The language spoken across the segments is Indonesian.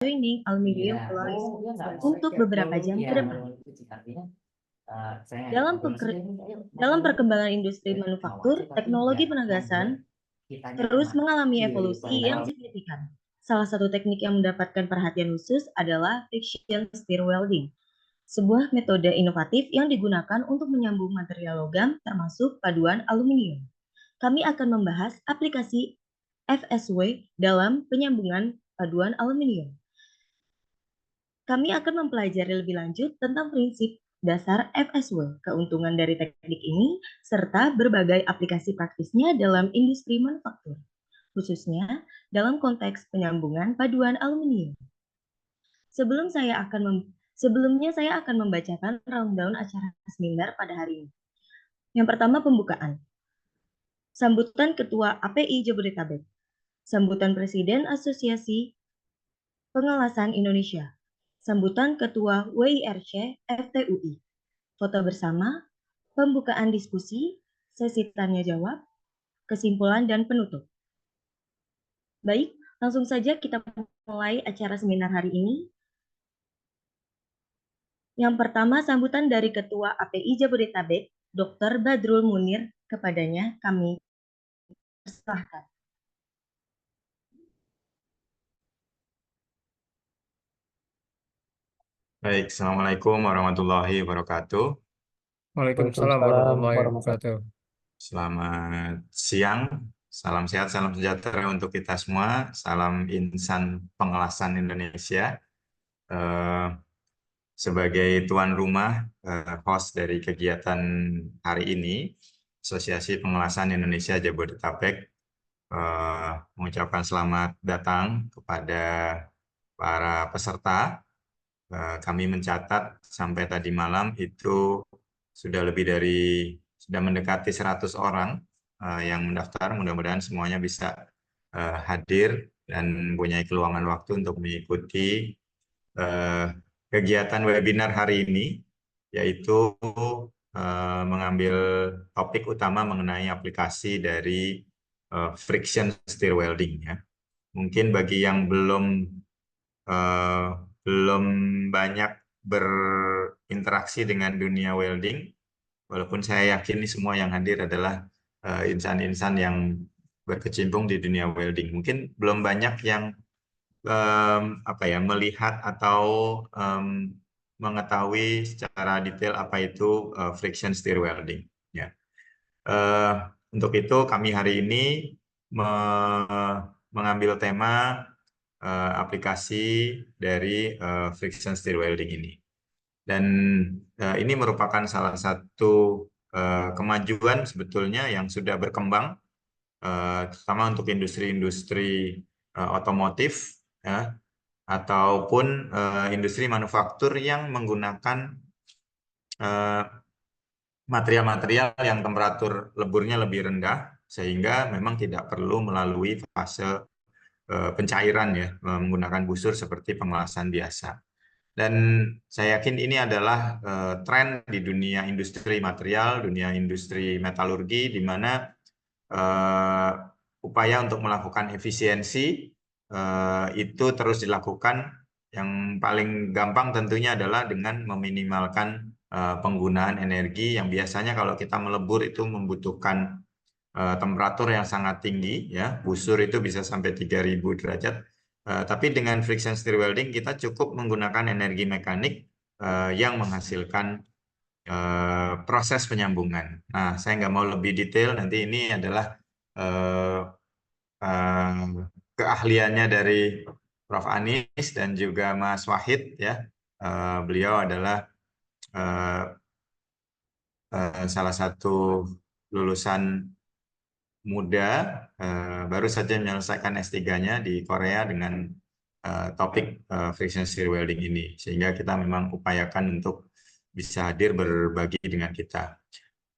Mining aluminium alloys untuk beberapa jam ke depan. Dalam perkembangan industri manufaktur, teknologi penegasan terus mengalami evolusi yang signifikan. Salah satu teknik yang mendapatkan perhatian khusus adalah friction stir welding, sebuah metode inovatif yang digunakan untuk menyambung material logam termasuk paduan aluminium. Kami akan membahas aplikasi FSW dalam penyambungan paduan aluminium. Kami akan mempelajari lebih lanjut tentang prinsip dasar FSW, keuntungan dari teknik ini, serta berbagai aplikasi praktisnya dalam industri manufaktur, khususnya dalam konteks penyambungan paduan aluminium. Sebelumnya saya akan membacakan rundown acara seminar pada hari ini. Yang pertama, pembukaan. Sambutan Ketua API Jabodetabek. Sambutan Presiden Asosiasi Pengelasan Indonesia. Sambutan Ketua WIRC FTUI. Foto bersama, pembukaan diskusi, sesi tanya jawab, kesimpulan dan penutup. Baik, langsung saja kita mulai acara seminar hari ini. Yang pertama, sambutan dari Ketua API Jabodetabek, Dr. Badrul Munir. Kepadanya kami persilahkan. Baik, Assalamualaikum warahmatullahi wabarakatuh. Waalaikumsalam warahmatullahi wabarakatuh. Selamat siang, salam sehat, salam sejahtera untuk kita semua. Salam insan pengelasan Indonesia. Sebagai tuan rumah, host dari kegiatan hari ini, Asosiasi Pengelasan Indonesia Jabodetabek mengucapkan selamat datang kepada para peserta. Kami mencatat sampai tadi malam itu sudah mendekati 100 orang yang mendaftar. Mudah-mudahan semuanya bisa hadir dan mempunyai keluangan waktu untuk mengikuti kegiatan webinar hari ini, yaitu mengambil topik utama mengenai aplikasi dari friction stir welding. Ya. Mungkin bagi yang belum banyak berinteraksi dengan dunia welding, walaupun saya yakin semua yang hadir adalah insan-insan yang berkecimpung di dunia welding. Mungkin belum banyak yang melihat atau mengetahui secara detail apa itu friction stir welding. Ya. Untuk itu kami hari ini mengambil tema aplikasi dari friction stir welding ini. Dan ini merupakan salah satu kemajuan sebetulnya yang sudah berkembang, terutama untuk industri-industri otomotif, ya, ataupun industri manufaktur yang menggunakan material-material yang temperatur leburnya lebih rendah, sehingga memang tidak perlu melalui fase pencairan, ya, menggunakan busur seperti pengelasan biasa. Dan saya yakin ini adalah tren di dunia industri material, dunia industri metalurgi, di mana upaya untuk melakukan efisiensi itu terus dilakukan. Yang paling gampang tentunya adalah dengan meminimalkan penggunaan energi yang biasanya kalau kita melebur itu membutuhkan temperatur yang sangat tinggi, ya, busur itu bisa sampai 3000 derajat. Tapi dengan friction stir welding kita cukup menggunakan energi mekanik yang menghasilkan proses penyambungan. Nah, saya nggak mau lebih detail, nanti ini adalah keahliannya dari Prof. Anies dan juga Mas Wahid, ya. Beliau adalah salah satu lulusan muda, baru saja menyelesaikan S3-nya di Korea dengan topik friction stir welding ini, sehingga kita memang upayakan untuk bisa hadir berbagi dengan kita.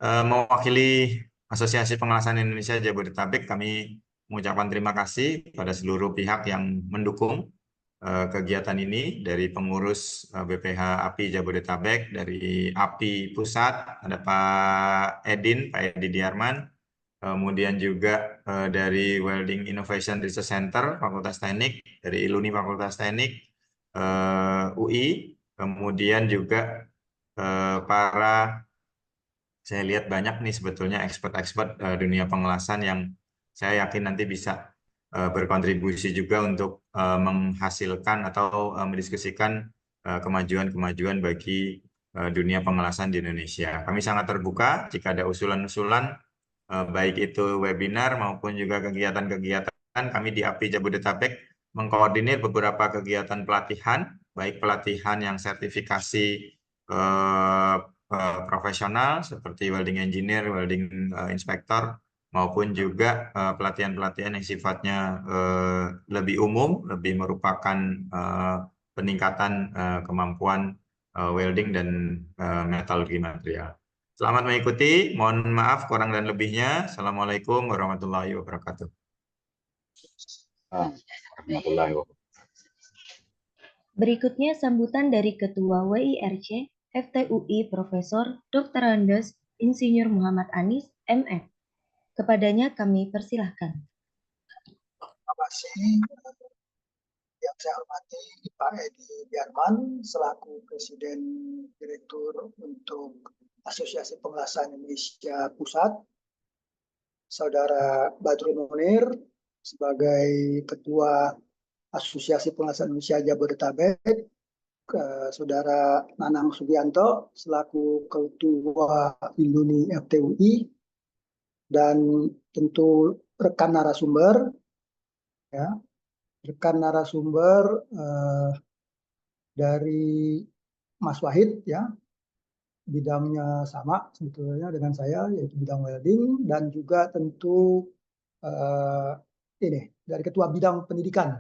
Mewakili Asosiasi Pengelasan Indonesia Jabodetabek, kami mengucapkan terima kasih pada seluruh pihak yang mendukung kegiatan ini, dari pengurus BPH API Jabodetabek, dari API Pusat, ada Pak Edi Diarman, kemudian juga dari Welding Innovation Research Center Fakultas Teknik, dari ILUNI Fakultas Teknik, UI, kemudian juga saya lihat banyak nih sebetulnya expert-expert dunia pengelasan yang saya yakin nanti bisa berkontribusi juga untuk menghasilkan atau mendiskusikan kemajuan-kemajuan bagi dunia pengelasan di Indonesia. Kami sangat terbuka jika ada usulan-usulan, baik itu webinar maupun juga kegiatan-kegiatan. Kami di API Jabodetabek mengkoordinir beberapa kegiatan pelatihan, baik pelatihan yang sertifikasi profesional seperti welding engineer, welding inspector, maupun juga pelatihan-pelatihan yang sifatnya lebih umum, lebih merupakan peningkatan kemampuan welding dan metalurgi material. Selamat mengikuti, mohon maaf kurang dan lebihnya. Assalamualaikum warahmatullahi wabarakatuh. Warahmatullahi wabarakatuh. Berikutnya sambutan dari Ketua WIRC FTUI Profesor Dr. Andes Insinyur Muhammad Anis, MF. Kepadanya kami persilahkan. Terima kasih. Yang saya hormati Pak Edi Diarman selaku Presiden Direktur untuk Asosiasi Pengelasan Indonesia Pusat, Saudara Badrul Munir sebagai Ketua Asosiasi Pengelasan Indonesia Jabodetabek, Saudara Nanang Sugianto selaku Ketua Induni FTUI, dan tentu rekan narasumber, ya, rekan narasumber dari Mas Wahid, ya, bidangnya sama sebetulnya dengan saya, yaitu bidang welding, dan juga tentu ini dari Ketua Bidang Pendidikan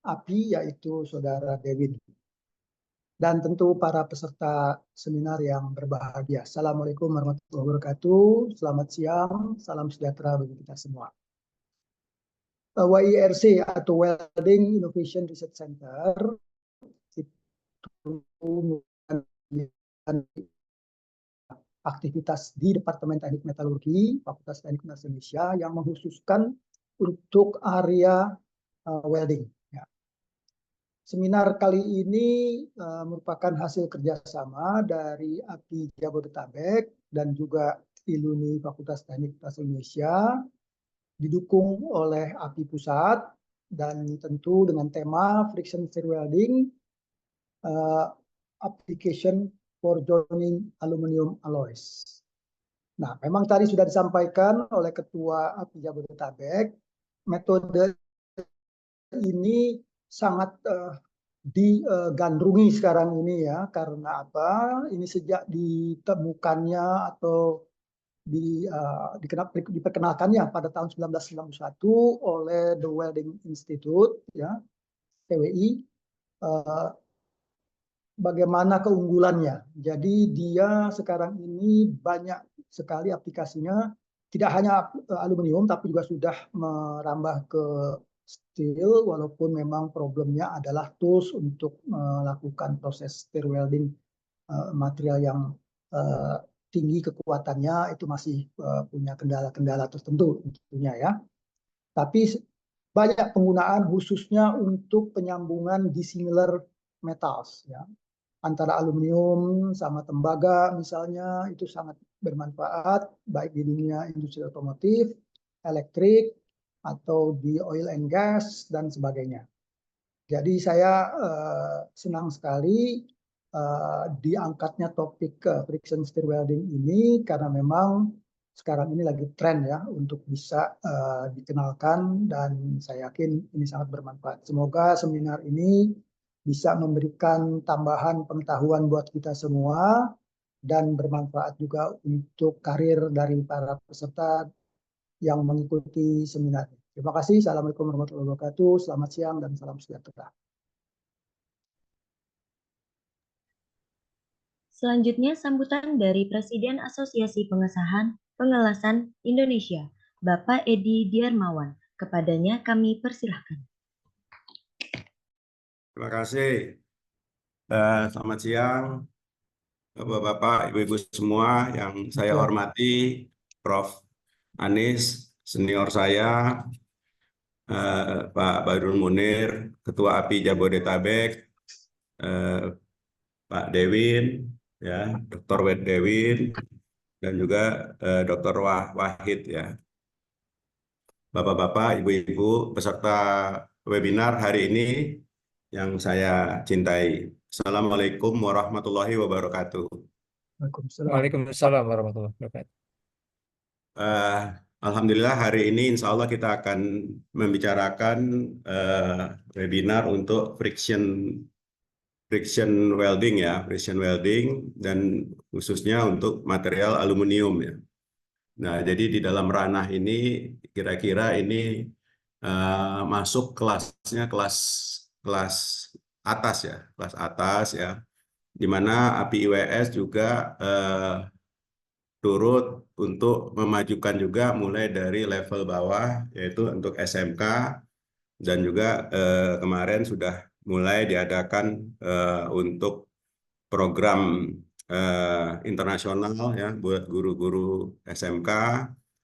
API, yaitu Saudara Dewin. Dan tentu para peserta seminar yang berbahagia. Assalamualaikum warahmatullahi wabarakatuh. Selamat siang, salam sejahtera bagi kita semua. WIRC atau Welding Innovation Research Center itu aktivitas di Departemen Teknik Metalurgi Fakultas Teknik Indonesia yang mengkhususkan untuk area welding. Ya. Seminar kali ini merupakan hasil kerjasama dari API Jabodetabek dan juga Iluni Fakultas Teknik Indonesia, didukung oleh API Pusat, dan tentu dengan tema Friction Stir Welding Application for Joining Aluminium Alloys. Nah, memang tadi sudah disampaikan oleh Ketua API Jabodetabek, metode ini sangat digandrungi sekarang ini, ya, karena apa? Ini sejak ditemukannya atau diperkenalkannya pada tahun 1991 oleh The Welding Institute, ya, TWI. Bagaimana keunggulannya? Jadi dia sekarang ini banyak sekali aplikasinya, tidak hanya aluminium tapi juga sudah merambah ke steel, walaupun memang problemnya adalah tools untuk melakukan proses stir welding material yang tinggi kekuatannya itu masih punya kendala-kendala tertentu tentunya, ya. Tapi banyak penggunaan khususnya untuk penyambungan dissimilar metals, ya, antara aluminium sama tembaga misalnya, itu sangat bermanfaat baik di dunia industri otomotif, elektrik, atau di oil and gas dan sebagainya. Jadi saya senang sekali diangkatnya topik friction stir welding ini, karena memang sekarang ini lagi tren, ya, untuk bisa dikenalkan, dan saya yakin ini sangat bermanfaat. Semoga seminar ini bisa memberikan tambahan pengetahuan buat kita semua dan bermanfaat juga untuk karir dari para peserta yang mengikuti seminar. Terima kasih. Assalamualaikum warahmatullahi wabarakatuh. Selamat siang dan salam sejahtera. Selanjutnya sambutan dari Presiden Asosiasi Pengelasan Indonesia, Bapak Edi Diarmawan. Kepadanya kami persilahkan. Terima kasih. Selamat siang, Bapak-bapak, Ibu-ibu semua yang saya hormati, Prof. Anis, senior saya, Pak Badrul Munir, Ketua API Jabodetabek, eh, Pak Dewin, ya, Dr. Wed Dewin, dan juga Dr. Wahid, ya. Bapak-bapak, ibu-ibu, peserta webinar hari ini yang saya cintai. Assalamualaikum warahmatullahi wabarakatuh. Waalaikumsalam. Waalaikumsalam warahmatullahi wabarakatuh. Eh, Alhamdulillah hari ini insya Allah kita akan membicarakan webinar untuk friction welding, ya, friction welding, dan khususnya untuk material aluminium, ya. Nah, jadi di dalam ranah ini kira-kira ini masuk kelasnya kelas kelas atas, ya, kelas atas, ya, di mana API IWS juga turut untuk memajukan juga mulai dari level bawah, yaitu untuk SMK, dan juga kemarin sudah mulai diadakan untuk program internasional, ya, buat guru-guru SMK,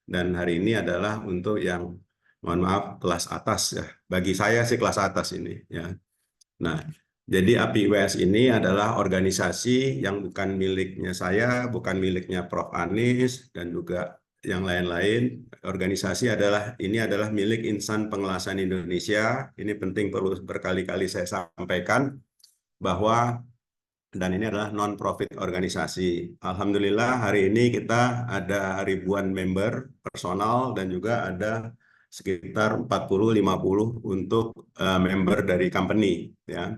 dan hari ini adalah untuk yang, mohon maaf, kelas atas, ya. Bagi saya sih kelas atas ini, ya. Nah, jadi API IWS ini adalah organisasi yang bukan miliknya saya, bukan miliknya Prof. Anies, dan juga yang lain-lain. Organisasi ini adalah milik Insan Pengelasan Indonesia. Ini penting, perlu berkali-kali saya sampaikan bahwa, dan ini adalah non-profit organisasi. Alhamdulillah hari ini kita ada ribuan member personal dan juga ada sekitar 40-50 untuk member dari company, ya.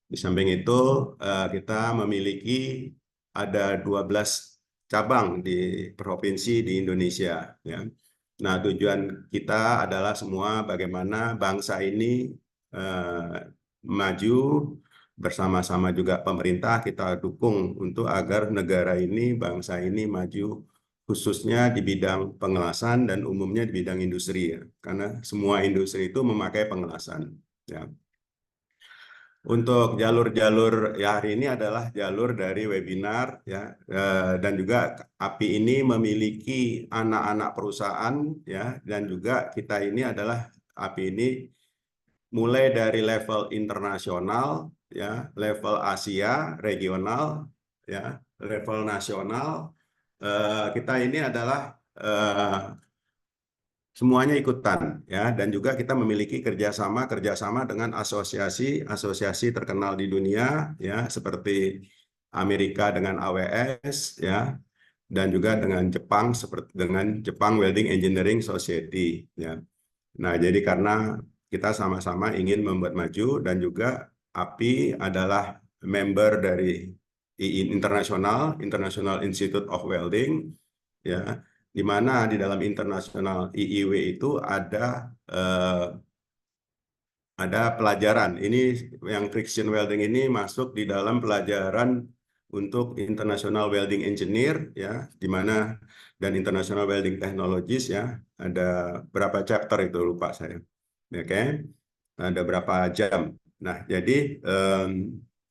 Di samping itu kita memiliki ada 12 cabang di provinsi di Indonesia, ya. Nah, tujuan kita adalah semua bagaimana bangsa ini maju bersama-sama, juga pemerintah kita dukung untuk agar negara ini, bangsa ini maju, khususnya di bidang pengelasan dan umumnya di bidang industri, ya. Karena semua industri itu memakai pengelasan, ya. Untuk jalur-jalur, ya, hari ini adalah jalur dari webinar, ya, dan juga API ini memiliki anak-anak perusahaan, ya, dan juga kita ini adalah API ini mulai dari level internasional, ya, level Asia, regional, ya, level nasional. Kita ini adalah semuanya ikutan, ya, dan juga kita memiliki kerjasama dengan asosiasi terkenal di dunia, ya, seperti Amerika dengan AWS, ya, dan juga dengan Jepang seperti dengan Jepang Welding Engineering Society, ya. Nah, jadi karena kita sama-sama ingin membuat maju, dan juga API adalah member dari International Institute of Welding, ya, di mana di dalam internasional IIW itu ada pelajaran. Ini yang friction welding ini masuk di dalam pelajaran untuk International Welding Engineer, ya, di mana, dan International Welding Technologies, ya, ada berapa chapter itu lupa saya, oke, ada berapa jam. Nah, jadi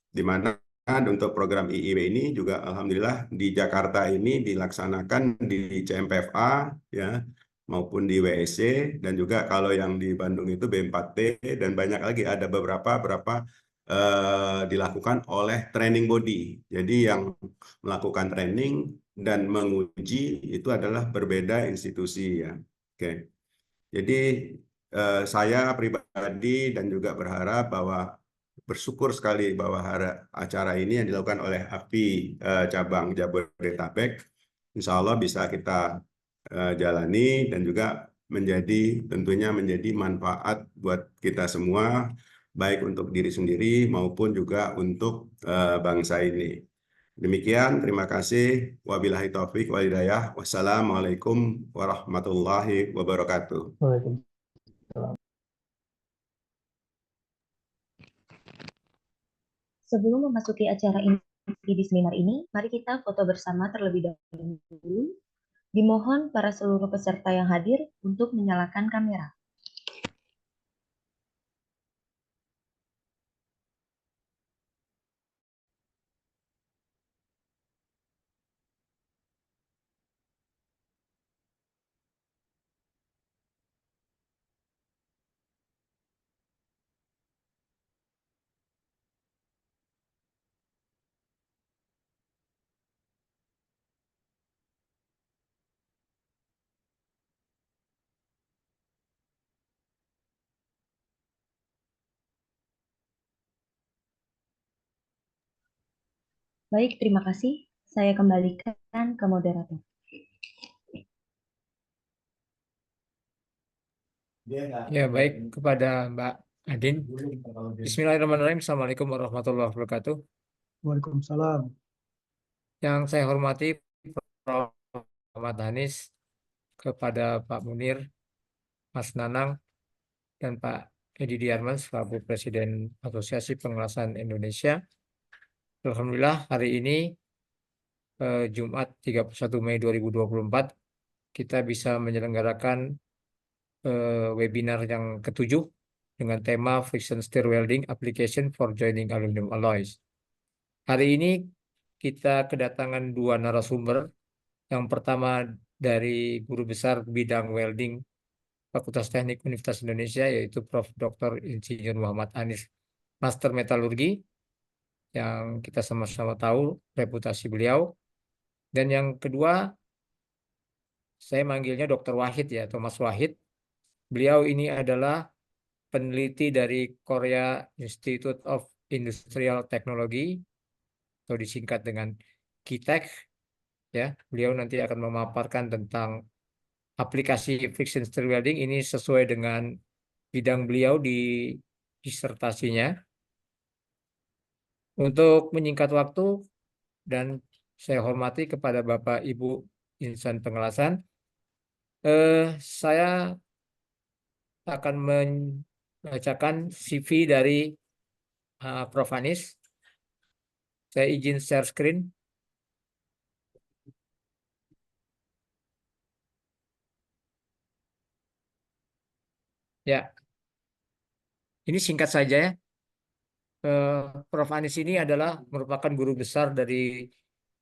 di mana untuk program IIW ini juga alhamdulillah di Jakarta ini dilaksanakan di CMPFA, ya, maupun di WSC, dan juga kalau yang di Bandung itu B4T, dan banyak lagi, ada beberapa dilakukan oleh training body. Jadi yang melakukan training dan menguji itu adalah berbeda institusi, ya. Oke. Jadi saya pribadi dan juga bersyukur sekali bahwa acara ini yang dilakukan oleh API cabang Jabodetabek, insya Allah bisa kita jalani, dan juga tentunya menjadi manfaat buat kita semua, baik untuk diri sendiri maupun juga untuk bangsa ini. Demikian, terima kasih. Wabillahi taufik wal hidayah. Wassalamualaikum warahmatullahi wabarakatuh. Waalaikumsalam. Sebelum memasuki acara inti di seminar ini, mari kita foto bersama terlebih dahulu. Dimohon para seluruh peserta yang hadir untuk menyalakan kamera. Baik, terima kasih. Saya kembalikan ke moderator. Ya, baik kepada Mbak Adin. Bismillahirrahmanirrahim. Assalamualaikum warahmatullahi wabarakatuh. Waalaikumsalam. Yang saya hormati Prof. Ahmad Hanis, kepada Pak Munir, Mas Nanang, dan Pak Edi Diarman selaku Presiden Asosiasi Pengelasan Indonesia. Alhamdulillah hari ini Jumat 31 Mei 2024 kita bisa menyelenggarakan webinar yang ke-7 dengan tema Friction Stir Welding Application for Joining Aluminum Alloys. Hari ini kita kedatangan dua narasumber. Yang pertama dari Guru Besar Bidang Welding Fakultas Teknik Universitas Indonesia, yaitu Prof. Dr. Insinyur Muhammad Anis, Master Metalurgi, yang kita sama-sama tahu reputasi beliau. Dan yang kedua, saya manggilnya Dr. Wahid ya, atau Mas Wahid. Beliau ini adalah peneliti dari Korea Institute of Industrial Technology, atau disingkat dengan KITEC. Ya, beliau nanti akan memaparkan tentang aplikasi friction stir welding ini sesuai dengan bidang beliau di disertasinya. Untuk menyingkat waktu dan saya hormati kepada Bapak Ibu insan pengelasan, saya akan membacakan CV dari Prof. Anis. Saya izin share screen. Ya, ini singkat saja ya. Prof. Anis ini adalah merupakan guru besar dari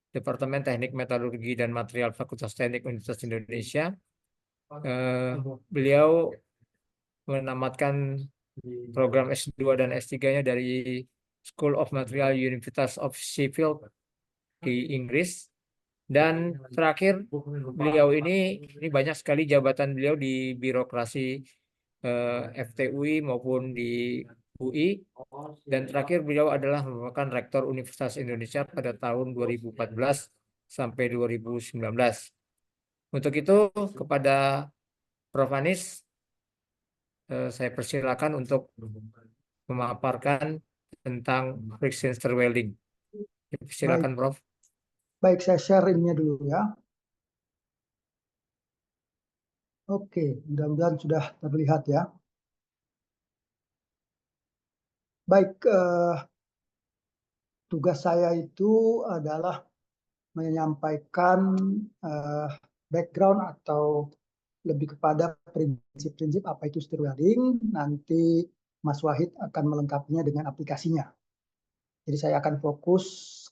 Departemen Teknik Metalurgi dan Material Fakultas Teknik Universitas Indonesia. Beliau menamatkan program S2 dan S3-nya dari School of Material University of Sheffield di Inggris. Dan terakhir beliau ini banyak sekali jabatan beliau di birokrasi FTUI maupun di UI. Dan terakhir beliau adalah merupakan Rektor Universitas Indonesia pada tahun 2014 sampai 2019. Untuk itu kepada Prof. Anis, saya persilakan untuk memaparkan tentang friction stir welding. Silakan, Prof. Baik, saya share ininya dulu ya. Oke, mudah-mudahan sudah terlihat ya. Baik, tugas saya itu adalah menyampaikan background atau lebih kepada prinsip-prinsip apa itu stir welding. Nanti Mas Wahid akan melengkapinya dengan aplikasinya. Jadi saya akan fokus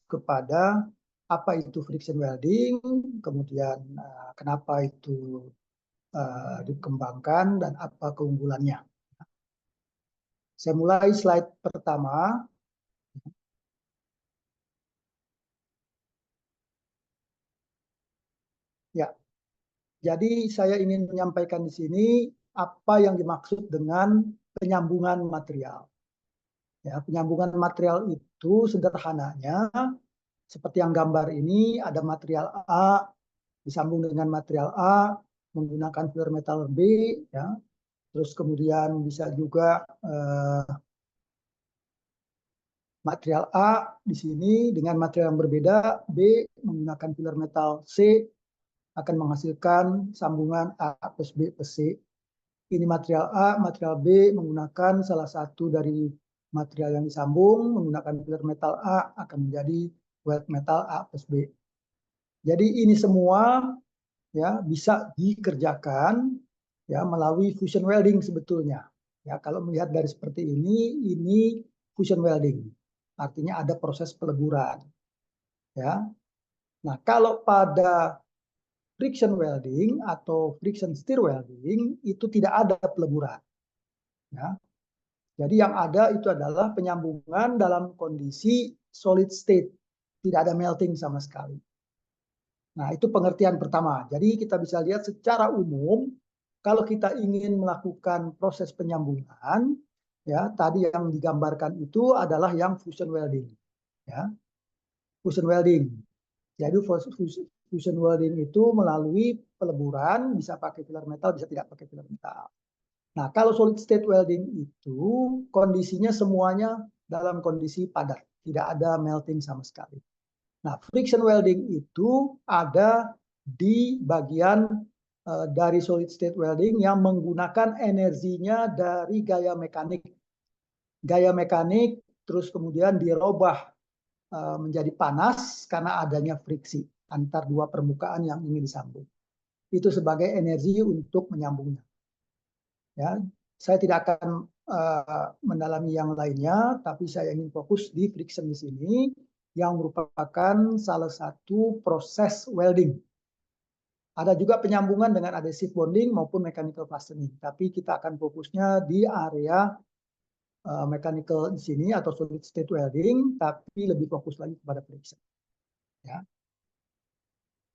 kepada apa itu friction welding, kemudian kenapa itu dikembangkan dan apa keunggulannya. Saya mulai slide pertama. Ya, jadi saya ingin menyampaikan di sini apa yang dimaksud dengan penyambungan material. Ya, penyambungan material itu sederhananya seperti yang gambar ini, ada material A disambung dengan material A menggunakan filler metal B, ya. Terus kemudian bisa juga material A di sini dengan material yang berbeda, B menggunakan filler metal C akan menghasilkan sambungan A plus B plus C. Ini material A, material B menggunakan salah satu dari material yang disambung, menggunakan filler metal A akan menjadi weld metal A plus B. Jadi ini semua ya bisa dikerjakan ya melalui fusion welding sebetulnya. Ya, kalau melihat dari seperti ini fusion welding. Artinya ada proses peleburan. Ya. Nah, kalau pada friction welding atau friction stir welding itu tidak ada peleburan. Ya. Jadi yang ada itu adalah penyambungan dalam kondisi solid state, tidak ada melting sama sekali. Nah, itu pengertian pertama. Jadi kita bisa lihat secara umum kalau kita ingin melakukan proses penyambungan, ya tadi yang digambarkan itu adalah yang fusion welding. Ya. fusion welding. Jadi fusion welding itu melalui peleburan, bisa pakai filler metal, bisa tidak pakai filler metal. Nah, kalau solid state welding itu kondisinya semuanya dalam kondisi padat, tidak ada melting sama sekali. Nah, friction welding itu ada di bagian dari solid state welding yang menggunakan energinya dari gaya mekanik. Gaya mekanik terus kemudian dirubah menjadi panas karena adanya friksi antar dua permukaan yang ingin disambung. Itu sebagai energi untuk menyambungnya. Ya, saya tidak akan mendalami yang lainnya, tapi saya ingin fokus di friction di sini yang merupakan salah satu proses welding. Ada juga penyambungan dengan adhesive bonding maupun mechanical fastening, tapi kita akan fokusnya di area mechanical di sini atau solid state welding, tapi lebih fokus lagi kepada friction. Ya.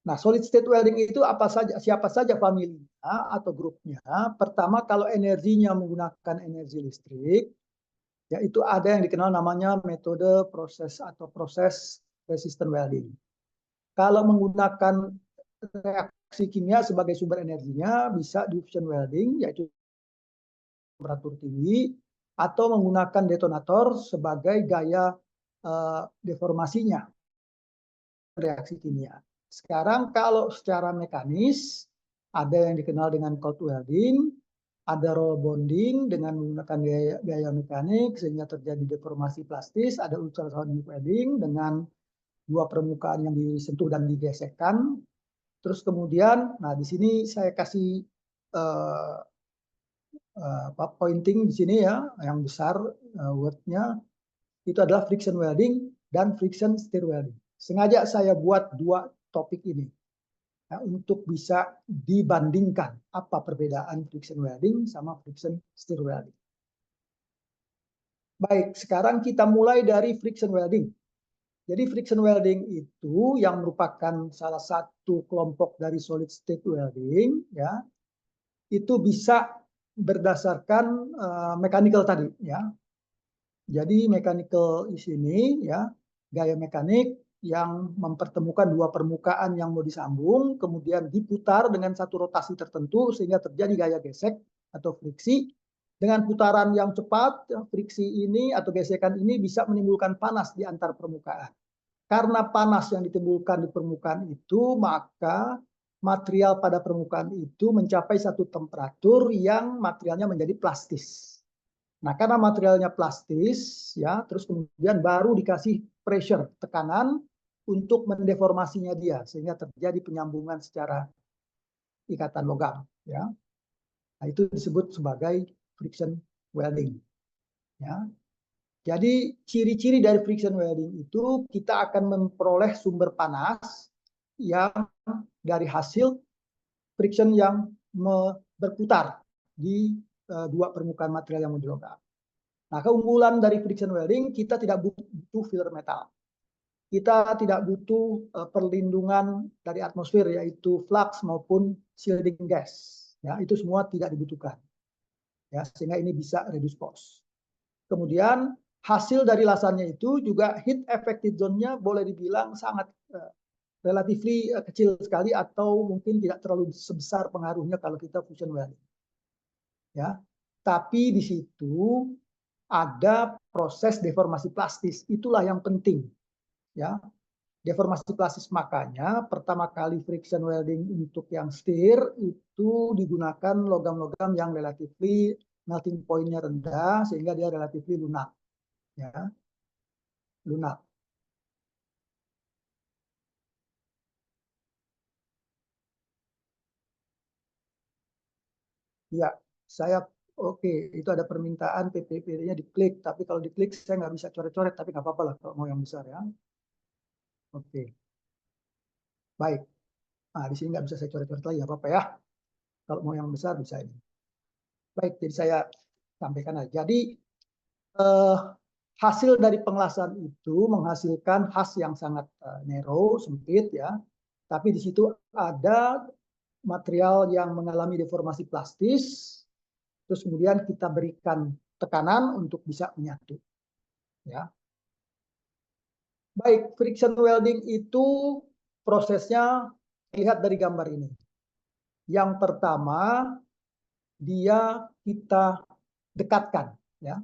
Nah, solid state welding itu apa saja, siapa saja familinya atau grupnya? Pertama, kalau energinya menggunakan energi listrik, yaitu ada yang dikenal namanya metode proses atau proses resistant welding. Kalau menggunakan reaksi kimia sebagai sumber energinya, bisa diffusion welding, yaitu temperatur tinggi, atau menggunakan detonator sebagai gaya deformasinya reaksi kimia. Sekarang kalau secara mekanis, ada yang dikenal dengan cold welding, ada roll bonding dengan menggunakan gaya mekanik sehingga terjadi deformasi plastis, ada ultrasonic welding dengan dua permukaan yang disentuh dan digesekkan. Terus kemudian, nah di sini saya kasih pointing di sini ya, yang besar wordnya itu adalah friction welding dan friction stir welding. Sengaja saya buat dua topik ini ya, untuk bisa dibandingkan apa perbedaan friction welding sama friction stir welding. Baik, sekarang kita mulai dari friction welding. Jadi friction welding itu yang merupakan salah satu kelompok dari solid state welding ya. Itu bisa berdasarkan mechanical tadi ya. Jadi mechanical di sini ya, gaya mekanik yang mempertemukan dua permukaan yang mau disambung, kemudian diputar dengan satu rotasi tertentu sehingga terjadi gaya gesek atau friksi. Dengan putaran yang cepat, friksi ini atau gesekan ini bisa menimbulkan panas di antar permukaan. Karena panas yang ditimbulkan di permukaan itu, maka material pada permukaan itu mencapai satu temperatur yang materialnya menjadi plastis. Nah, karena materialnya plastis, ya, terus kemudian baru dikasih pressure, tekanan untuk mendeformasinya dia, sehingga terjadi penyambungan secara ikatan logam. Ya. Nah, itu disebut sebagai friction welding. Ya. Jadi ciri-ciri dari friction welding itu kita akan memperoleh sumber panas yang dari hasil friction yang berputar di dua permukaan material yang mau dilogam. Nah, keunggulan dari friction welding, kita tidak butuh filler metal. Kita tidak butuh perlindungan dari atmosfer, yaitu flux maupun shielding gas. Ya, itu semua tidak dibutuhkan. Ya, sehingga ini bisa reduce cost. Kemudian hasil dari lasannya itu juga heat effective zone-nya boleh dibilang sangat relatively kecil sekali atau mungkin tidak terlalu sebesar pengaruhnya kalau kita fusion welding. Ya, tapi di situ ada proses deformasi plastis, itulah yang penting. Ya, deformasi plastis makanya pertama kali friction welding untuk yang stir itu digunakan logam-logam yang relatively melting point-nya rendah sehingga dia relatively lunak. Ya, lunak. Ya, saya oke, itu ada permintaan PPP-nya diklik, tapi kalau diklik saya nggak bisa coret-coret, tapi nggak apa-apa lah kalau mau yang besar ya. Oke, baik. Nah, di sini nggak bisa saya coret-coret lagi, nggak apa-apa ya. Kalau mau yang besar bisa ini. Baik, jadi saya sampaikan aja. Jadi hasil dari pengelasan itu menghasilkan has yang sangat narrow, sempit ya. Tapi di situ ada material yang mengalami deformasi plastis, terus kemudian kita berikan tekanan untuk bisa menyatu. Ya. Baik, friction welding itu prosesnya lihat dari gambar ini. Yang pertama, dia kita dekatkan, ya.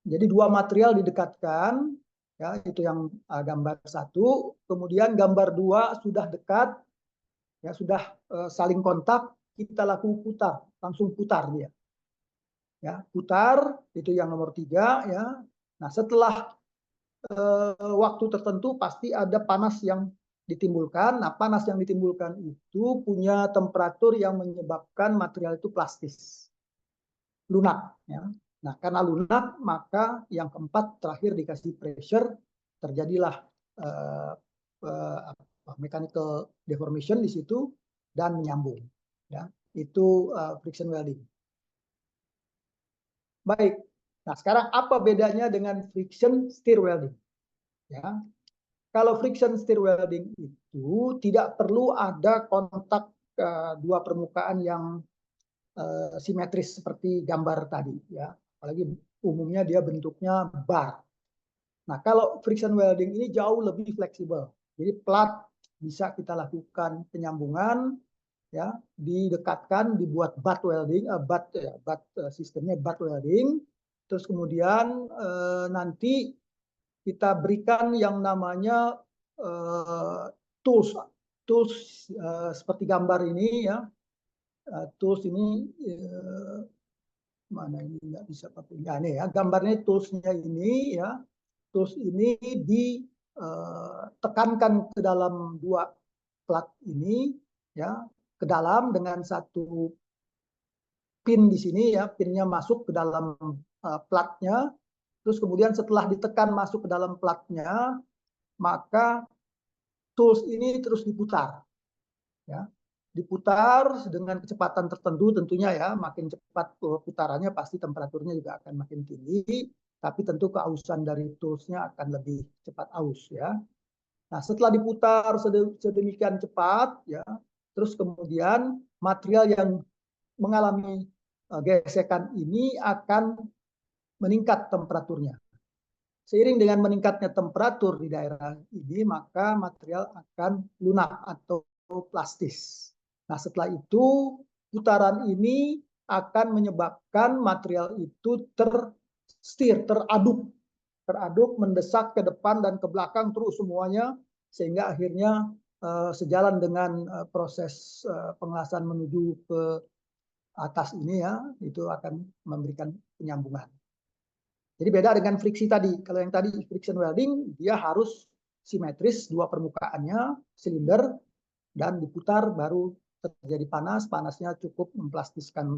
Jadi dua material didekatkan, ya, itu yang gambar 1. Kemudian gambar 2 sudah dekat, ya, sudah saling kontak, kita lakukan putar, langsung putar dia. Ya, putar itu yang nomor 3, ya. Nah, setelah waktu tertentu pasti ada panas yang ditimbulkan. Nah, panas yang ditimbulkan itu punya temperatur yang menyebabkan material itu plastis, lunak, ya. Nah, karena lunak, maka yang keempat terakhir dikasih pressure, terjadilah mechanical deformation di situ dan menyambung, ya. Itu friction welding. Baik. Nah, sekarang apa bedanya dengan friction stir welding? Ya. Kalau friction stir welding itu tidak perlu ada kontak dua permukaan yang simetris seperti gambar tadi, ya. Apalagi umumnya dia bentuknya bar. Nah, kalau friction welding ini jauh lebih fleksibel. Jadi plat bisa kita lakukan penyambungan, ya, didekatkan, dibuat butt welding, sistemnya butt welding. Terus kemudian nanti kita berikan yang namanya tools seperti gambar ini, ya. Tools ini mana ini nggak bisa pakai, ya, nih, ya, gambarnya toolsnya ini, ya. Tools ini ditekankan ke dalam dua plat ini, ya, ke dalam dengan satu pin di sini, ya, pinnya masuk ke dalam platnya. Terus kemudian setelah ditekan masuk ke dalam platnya, maka tools ini terus diputar, ya. Diputar dengan kecepatan tertentu tentunya, ya. Makin cepat putarannya pasti temperaturnya juga akan makin tinggi, tapi tentu keausan dari toolsnya akan lebih cepat aus, ya. Nah, setelah diputar sedemikian cepat, ya, terus kemudian material yang mengalami gesekan ini akan meningkat temperaturnya. Seiring dengan meningkatnya temperatur di daerah ini, maka material akan lunak atau plastis. Nah, setelah itu putaran ini akan menyebabkan material itu teraduk, mendesak ke depan dan ke belakang terus semuanya, sehingga akhirnya sejalan dengan proses pengelasan menuju ke atas ini, ya, itu akan memberikan penyambungan. Jadi beda dengan friksi tadi. Kalau yang tadi friction welding, dia harus simetris dua permukaannya, silinder, dan diputar baru terjadi panas. Panasnya cukup memplastiskan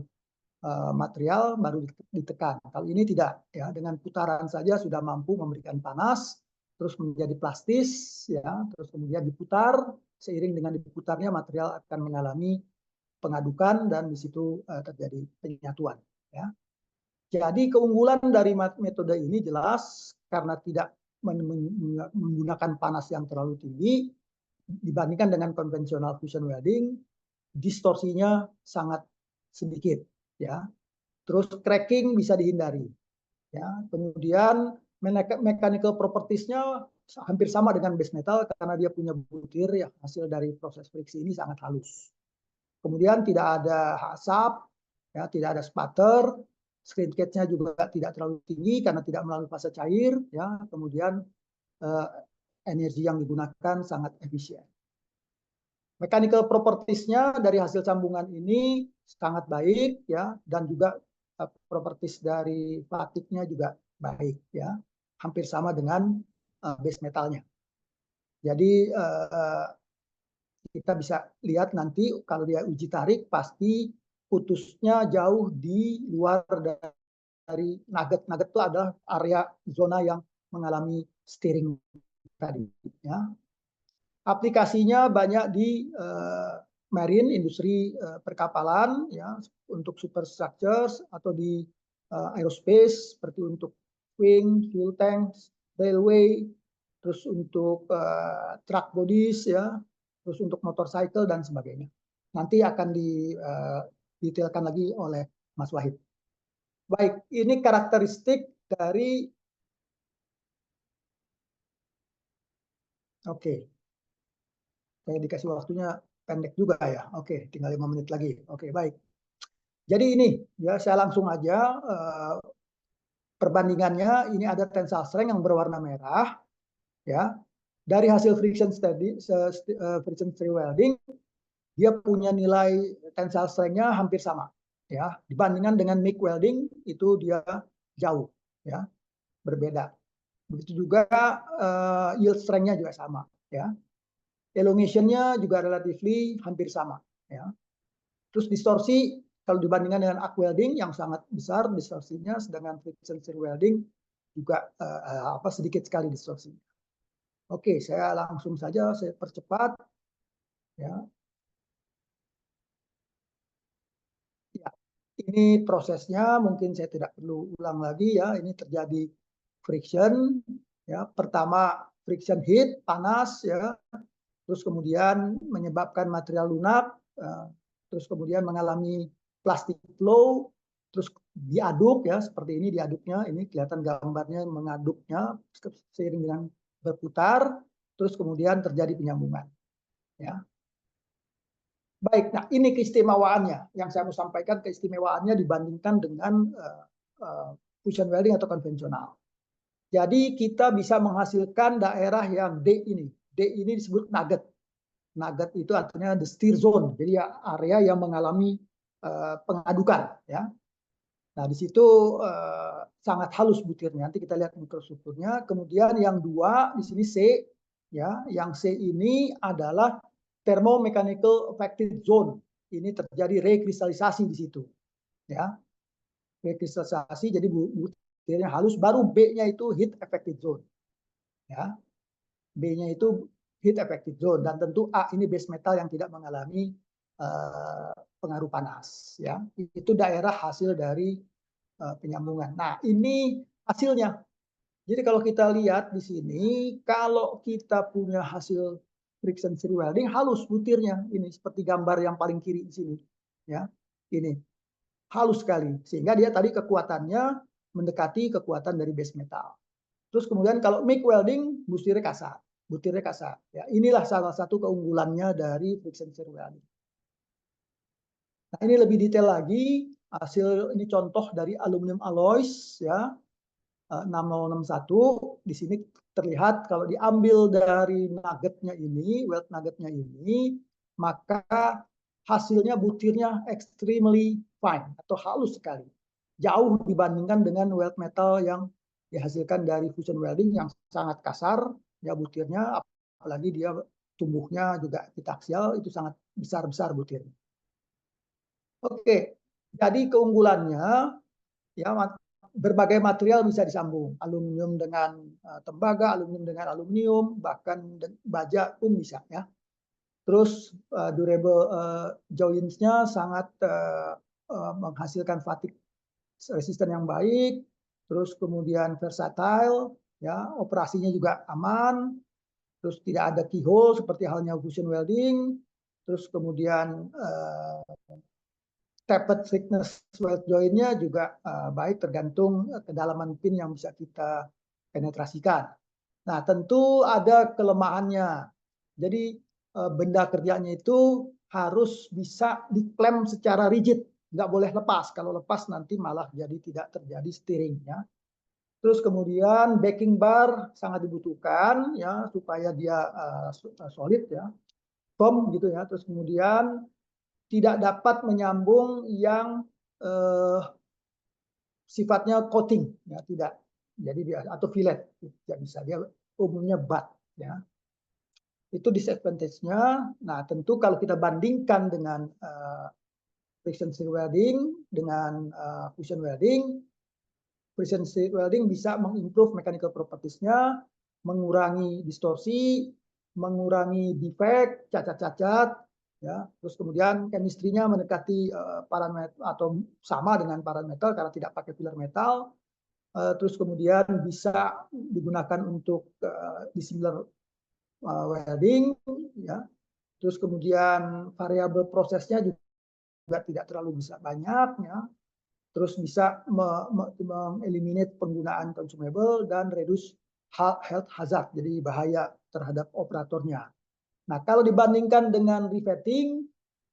material baru ditekan. Kalau ini tidak, ya, dengan putaran saja sudah mampu memberikan panas, terus menjadi plastis, ya, terus kemudian diputar. Seiring dengan diputarnya material akan mengalami pengadukan dan di situ terjadi penyatuan, ya. Jadi keunggulan dari metode ini jelas karena tidak menggunakan panas yang terlalu tinggi dibandingkan dengan konvensional fusion welding, distorsinya sangat sedikit, ya. Terus cracking bisa dihindari, ya. Kemudian mechanical properties-nya hampir sama dengan base metal karena dia punya butir, ya, hasil dari proses friksi ini sangat halus. Kemudian tidak ada asap, ya, tidak ada sputter. Screen gauge-nya juga tidak terlalu tinggi karena tidak melalui fase cair, ya. Kemudian energi yang digunakan sangat efisien. Mechanical properties-nya dari hasil sambungan ini sangat baik, ya, dan juga properties dari platiknya juga baik, ya, hampir sama dengan base metalnya. Jadi kita bisa lihat nanti kalau dia uji tarik pasti putusnya jauh di luar dari nugget. Nugget itu adalah area zona yang mengalami steering tadi, ya. Aplikasinya banyak di marine, industri perkapalan, ya, untuk superstructures, atau di aerospace seperti untuk wing, fuel tanks, railway, terus untuk truck bodies, ya, terus untuk motorcycle dan sebagainya. Nanti akan didetailkan lagi oleh Mas Wahid. Baik, ini karakteristik dari Oke, saya dikasih waktunya pendek juga ya. Oke, tinggal 5 menit lagi. Oke, baik. Jadi ini ya saya langsung aja perbandingannya. Ini ada tensile strength yang berwarna merah ya. Dari hasil friction study, friction stir welding, dia punya nilai tensile strength-nya hampir sama ya. Dibandingkan dengan MIG welding itu dia jauh ya, berbeda. Begitu juga yield strength-nya juga sama ya. Elongation-nya juga relatively hampir sama ya. Terus distorsi kalau dibandingkan dengan arc welding yang sangat besar distorsinya, sedangkan friction stir welding juga sedikit sekali distorsinya. Oke, saya langsung saja saya percepat ya. Ya, ini prosesnya mungkin saya tidak perlu ulang lagi ya. Ini terjadi friction ya. Pertama friction heat panas ya. Terus kemudian menyebabkan material lunak, terus kemudian mengalami plastic flow, terus diaduk ya seperti ini diaduknya, ini kelihatan gambarnya mengaduknya seiring dengan berputar, terus kemudian terjadi penyambungan. Ya. Baik, nah ini keistimewaannya yang saya mau sampaikan, keistimewaannya dibandingkan dengan fusion welding atau konvensional. Jadi kita bisa menghasilkan daerah yang D ini. D ini disebut nugget. Nugget itu artinya the stir zone, jadi area yang mengalami pengadukan. Ya. Nah di situ sangat halus butirnya. Nanti kita lihat mikrostrukturnya. Kemudian yang dua di sini C, ya, yang C ini adalah thermomechanical affected zone. Ini terjadi rekristalisasi di situ. Ya, rekristalisasi jadi butirnya halus. Baru B-nya itu heat affected zone. Ya, B-nya itu heat affected zone, dan tentu A ini base metal yang tidak mengalami pengaruh panas. Ya, itu daerah hasil dari penyambungan. Nah, ini hasilnya. Jadi kalau kita lihat di sini, kalau kita punya hasil friction stir welding halus butirnya, ini seperti gambar yang paling kiri di sini. Ya, ini halus sekali, sehingga dia tadi kekuatannya mendekati kekuatan dari base metal. Terus kemudian kalau MIG welding butirnya kasar. Ya, inilah salah satu keunggulannya dari friction stir welding. Nah, ini lebih detail lagi, hasil ini contoh dari aluminium alloys ya. 6061 di sini terlihat kalau diambil dari nuggetnya ini, weld nuggetnya ini, maka hasilnya butirnya extremely fine atau halus sekali. Jauh dibandingkan dengan weld metal yang dihasilkan dari fusion welding yang sangat kasar ya butirnya, apalagi dia tumbuhnya juga epitaksial, itu sangat besar-besar butirnya. Oke, jadi keunggulannya ya berbagai material bisa disambung, aluminium dengan tembaga, aluminium dengan aluminium, bahkan baja pun bisa ya. Terus durable joints-nya sangat menghasilkan fatigue resisten yang baik, terus kemudian versatile ya, operasinya juga aman, terus tidak ada keyhole seperti halnya fusion welding, terus kemudian tapered thickness weld joint-nya juga baik, tergantung kedalaman pin yang bisa kita penetrasikan. Nah, tentu ada kelemahannya. Jadi benda kerjanya itu harus bisa diklem secara rigid, nggak boleh lepas. Kalau lepas nanti malah jadi tidak terjadi steering ya. Terus kemudian backing bar sangat dibutuhkan ya supaya dia solid ya, firm gitu ya. Terus kemudian tidak dapat menyambung yang sifatnya coating ya, tidak. Jadi dia atau fillet tidak bisa, dia umumnya butt ya. Itu disadvantage-nya. Nah, tentu kalau kita bandingkan dengan friction stir welding dengan fusion welding, friction stir welding bisa mengimprove mechanical properties-nya, mengurangi distorsi, mengurangi defect, cacat-cacat, ya. Terus kemudian chemistry-nya mendekati parameter atau sama dengan parameter karena tidak pakai filler metal. Terus kemudian bisa digunakan untuk dissimilar welding, ya. Terus kemudian variabel prosesnya juga tidak terlalu bisa banyak, ya. Terus bisa mengeliminate penggunaan consumable dan reduce health hazard, jadi bahaya terhadap operatornya. Nah, kalau dibandingkan dengan riveting,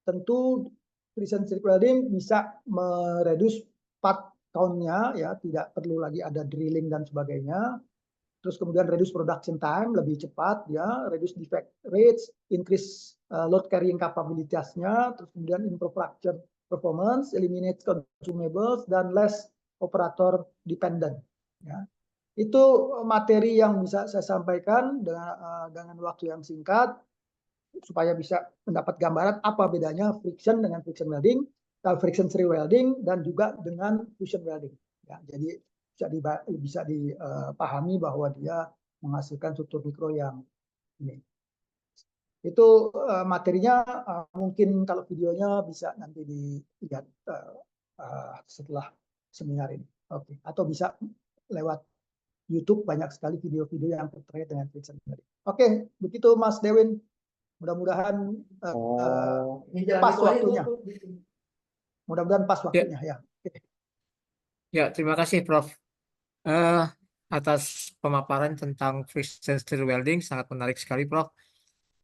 tentu precision stick welding bisa mereduce part count-nya, ya, tidak perlu lagi ada drilling dan sebagainya. Terus kemudian reduce production time, lebih cepat, ya, reduce defect rates, increase load carrying capability-nya, terus kemudian improve fracture performance, eliminate consumables, dan less operator dependent. Ya. Itu materi yang bisa saya sampaikan dengan waktu yang singkat, supaya bisa mendapat gambaran apa bedanya friction dengan friction welding, friction stir welding, dan juga dengan fusion welding. Ya, jadi bisa dipahami bahwa dia menghasilkan struktur mikro yang ini. Itu materinya, mungkin kalau videonya bisa nanti dilihat setelah seminar ini. Oke. Atau bisa lewat YouTube, banyak sekali video-video yang terkait dengan friction welding. Oke, begitu Mas Dewin. Mudah-mudahan pas waktunya. Mudah-mudahan pas waktunya, ya. Ya, terima kasih Prof. Atas pemaparan tentang friction stir welding, sangat menarik sekali Prof.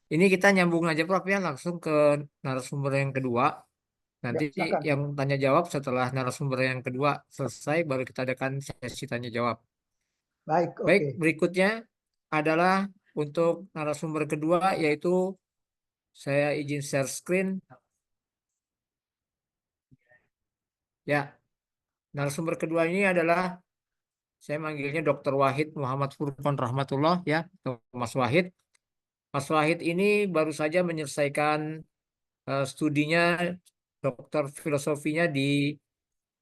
Ini kita nyambung aja Prof ya, langsung ke narasumber yang kedua. Nanti silakan. yang tanya jawab setelah narasumber yang kedua selesai, baru kita adakan sesi tanya jawab. Baik, Baik, oke. berikutnya adalah untuk narasumber kedua, yaitu saya izin share screen. Ya, narasumber kedua ini adalah, saya manggilnya Dr. Wahid Muhammad Furqon Rahmatullah, ya, Mas Wahid. Mas Wahid ini baru saja menyelesaikan studinya doktor filosofinya di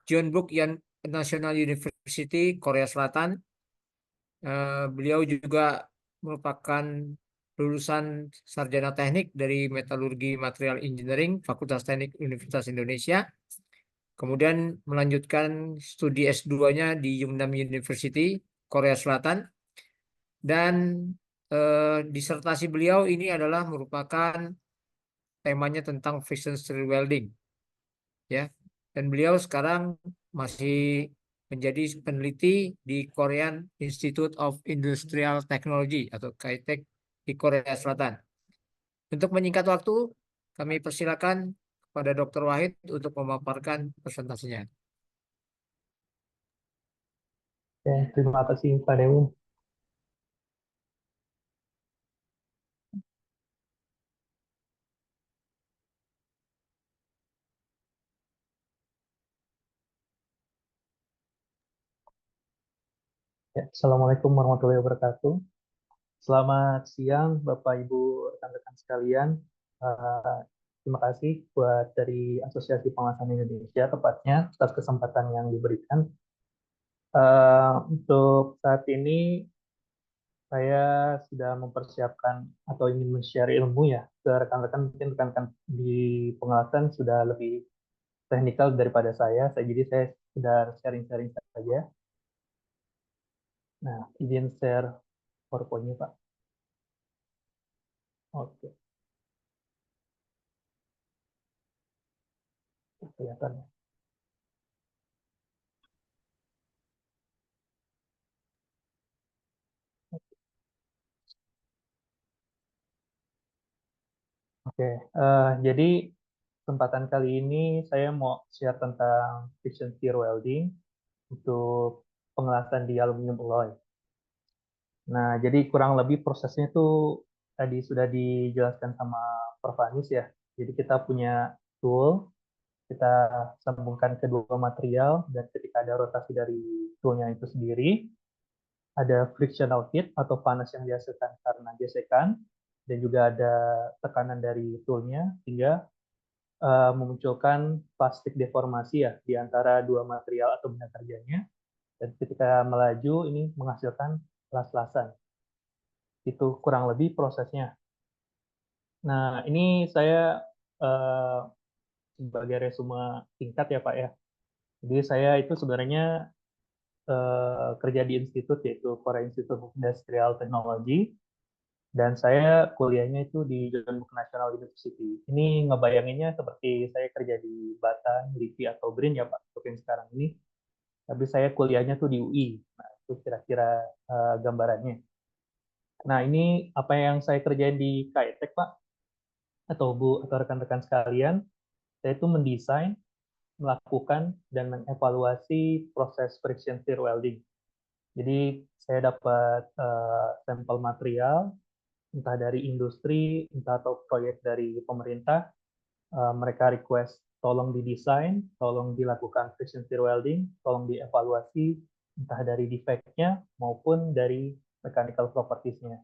Jeonbuk National University, Korea Selatan. Beliau juga merupakan lulusan sarjana teknik dari Metalurgi Material Engineering, Fakultas Teknik Universitas Indonesia. Kemudian melanjutkan studi S2-nya di Yungnam University, Korea Selatan. Dan disertasi beliau ini adalah merupakan temanya tentang friction stir welding. Ya. Dan beliau sekarang masih menjadi peneliti di Korean Institute of Industrial Technology atau KITEC di Korea Selatan. Untuk menyingkat waktu, kami persilakan kepada Dr. Wahid untuk memaparkan presentasinya. Terima kasih Pak Dewi. Assalamualaikum warahmatullahi wabarakatuh. Selamat siang Bapak Ibu rekan-rekan sekalian. Terima kasih buat dari Asosiasi Pengawasan Indonesia tepatnya atas kesempatan yang diberikan. Untuk saat ini saya sudah mempersiapkan atau ingin men-share ilmu ya ke rekan-rekan. Mungkin rekan-rekan di pengawasan sudah lebih teknikal daripada saya. Jadi saya sudah sharing-sharing saja. Nah, izin share PowerPoint-nya, Pak. Oke. Kelihatan. Oke, jadi kesempatan kali ini saya mau share tentang friction stir welding untuk pengelasan di aluminium alloy. Nah, jadi kurang lebih prosesnya tuh tadi sudah dijelaskan sama Prof. Anis ya. Jadi kita punya tool, kita sambungkan kedua material, dan ketika ada rotasi dari toolnya itu sendiri, ada frictional heat atau panas yang dihasilkan karena gesekan, dan juga ada tekanan dari toolnya, sehingga memunculkan plastik deformasi ya di antara dua material atau benda kerjanya. Dan ketika melaju, ini menghasilkan las-lasan. Itu kurang lebih prosesnya. Nah, ini saya sebagai resume singkat ya Pak ya. Jadi saya itu sebenarnya kerja di institut, yaitu Korea Institute of Industrial Technology, dan saya kuliahnya itu di Jeonbuk National University. Ini ngebayanginnya seperti saya kerja di Batan, LIPI, atau BRIN ya Pak, untuk yang sekarang ini. Tapi saya kuliahnya tuh di UI. Nah, Itu kira-kira gambarannya. Nah, ini apa yang saya kerjain di KITEK, Pak, atau Bu, atau rekan-rekan sekalian. Saya itu mendesain, melakukan, dan mengevaluasi proses friction stir welding. Jadi, saya dapat sampel material, entah dari industri, entah atau proyek dari pemerintah. Mereka request tolong didesain, tolong dilakukan friction stir welding, tolong dievaluasi, entah dari defect-nya maupun dari mechanical properties-nya.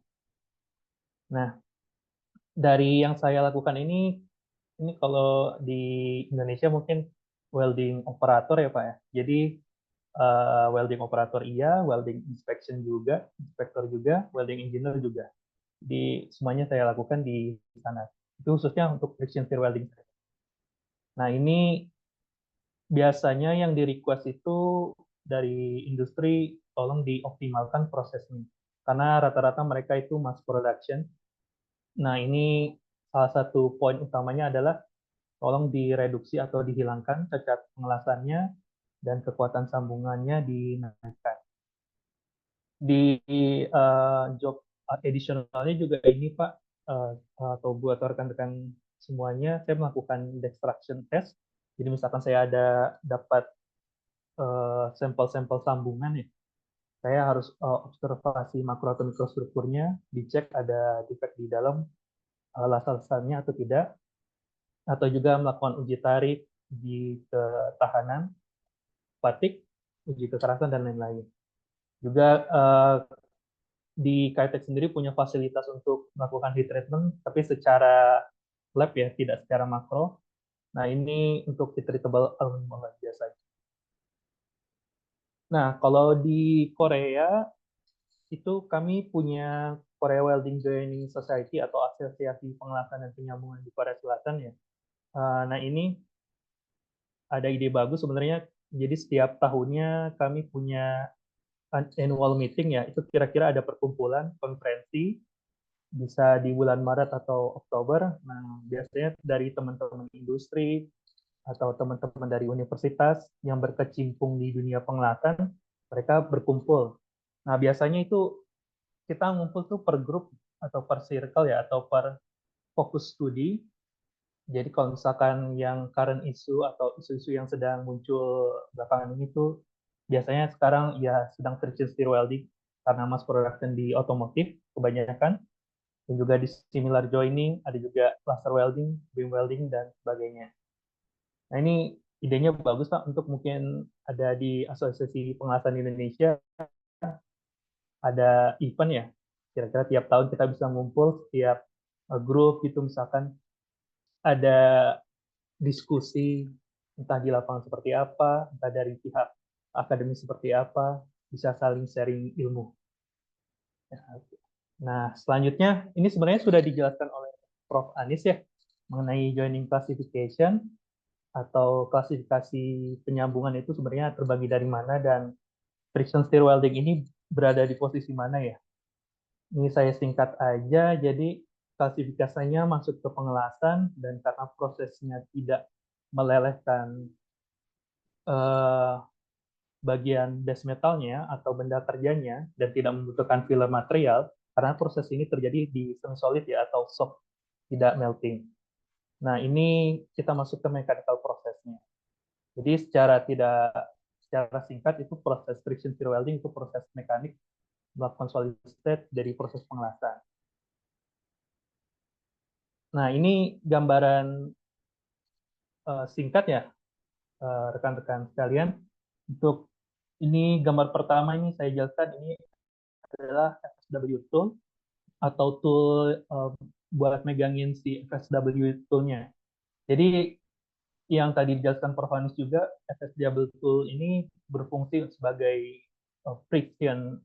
Nah, dari yang saya lakukan ini kalau di Indonesia mungkin welding operator ya Pak ya. Jadi welding operator iya, welding inspection juga, inspektor juga, welding engineer juga. Jadi semuanya saya lakukan di sana. Itu khususnya untuk friction stir welding. Nah, ini biasanya yang di request itu dari industri tolong dioptimalkan prosesnya. Karena rata-rata mereka itu mass production. Nah, ini salah satu poin utamanya adalah tolong direduksi atau dihilangkan cacat pengelasannya dan kekuatan sambungannya dinaikkan. Di job additionalnya juga ini Pak, atau buat rekan-rekan semuanya, saya melakukan destruction test. Jadi misalkan saya ada dapat sampel-sampel sambungan ya, saya harus observasi makro atau mikrostrukturnya, dicek ada defect di dalam lasan-lasannya atau tidak, atau juga melakukan uji tarik, uji ketahanan, fatigue, uji kekerasan, dan lain-lain. Juga di KITEK sendiri punya fasilitas untuk melakukan heat treatment, tapi secara lab ya, tidak secara makro. Nah, ini untuk heat treatable aluminium biasanya. Nah, kalau di Korea, itu kami punya Korea Welding Joining Society atau Asosiasi Pengelasan dan Penyambungan di Korea Selatan ya. Nah, ini ada ide bagus sebenarnya. Jadi setiap tahunnya kami punya annual meeting ya, itu kira-kira ada perkumpulan, konferensi, bisa di bulan Maret atau Oktober. Nah, biasanya dari teman-teman industri atau teman-teman dari universitas yang berkecimpung di dunia pengelasan, mereka berkumpul. Nah, biasanya itu kita ngumpul tuh per grup atau per circle ya, atau per fokus studi. Jadi kalau misalkan yang current issue atau isu-isu yang sedang muncul belakangan ini tuh biasanya sekarang ya sedang friction stir welding karena mass production di otomotif kebanyakan, dan juga di similar joining, ada juga cluster welding, beam welding, dan sebagainya. Nah, ini idenya bagus Pak, untuk mungkin ada di Asosiasi Pengelasan Indonesia, ada event ya, kira-kira tiap tahun kita bisa ngumpul setiap grup gitu, misalkan ada diskusi entah di lapangan seperti apa, entah dari pihak akademis seperti apa, bisa saling sharing ilmu. Nah, selanjutnya ini sebenarnya sudah dijelaskan oleh Prof. Anis ya, mengenai joining classification atau klasifikasi penyambungan itu sebenarnya terbagi dari mana dan friction stir welding ini berada di posisi mana ya. Ini saya singkat aja, jadi klasifikasinya masuk ke pengelasan dan karena prosesnya tidak melelehkan bagian base metalnya atau benda kerjanya dan tidak membutuhkan filler material, karena proses ini terjadi di semi solid ya atau soft, tidak melting. Nah, ini kita masuk ke mechanical prosesnya. Jadi secara singkat itu proses friction stir welding itu proses mekanik melakukan solid state dari proses pengelasan. Nah, ini gambaran singkat ya rekan-rekan sekalian. Untuk ini gambar pertama ini saya jelaskan, ini adalah FSW tool atau tool buat megangin si FSW tool-nya. Jadi yang tadi dijelaskan Prof. Anis juga, FSW tool ini berfungsi sebagai friction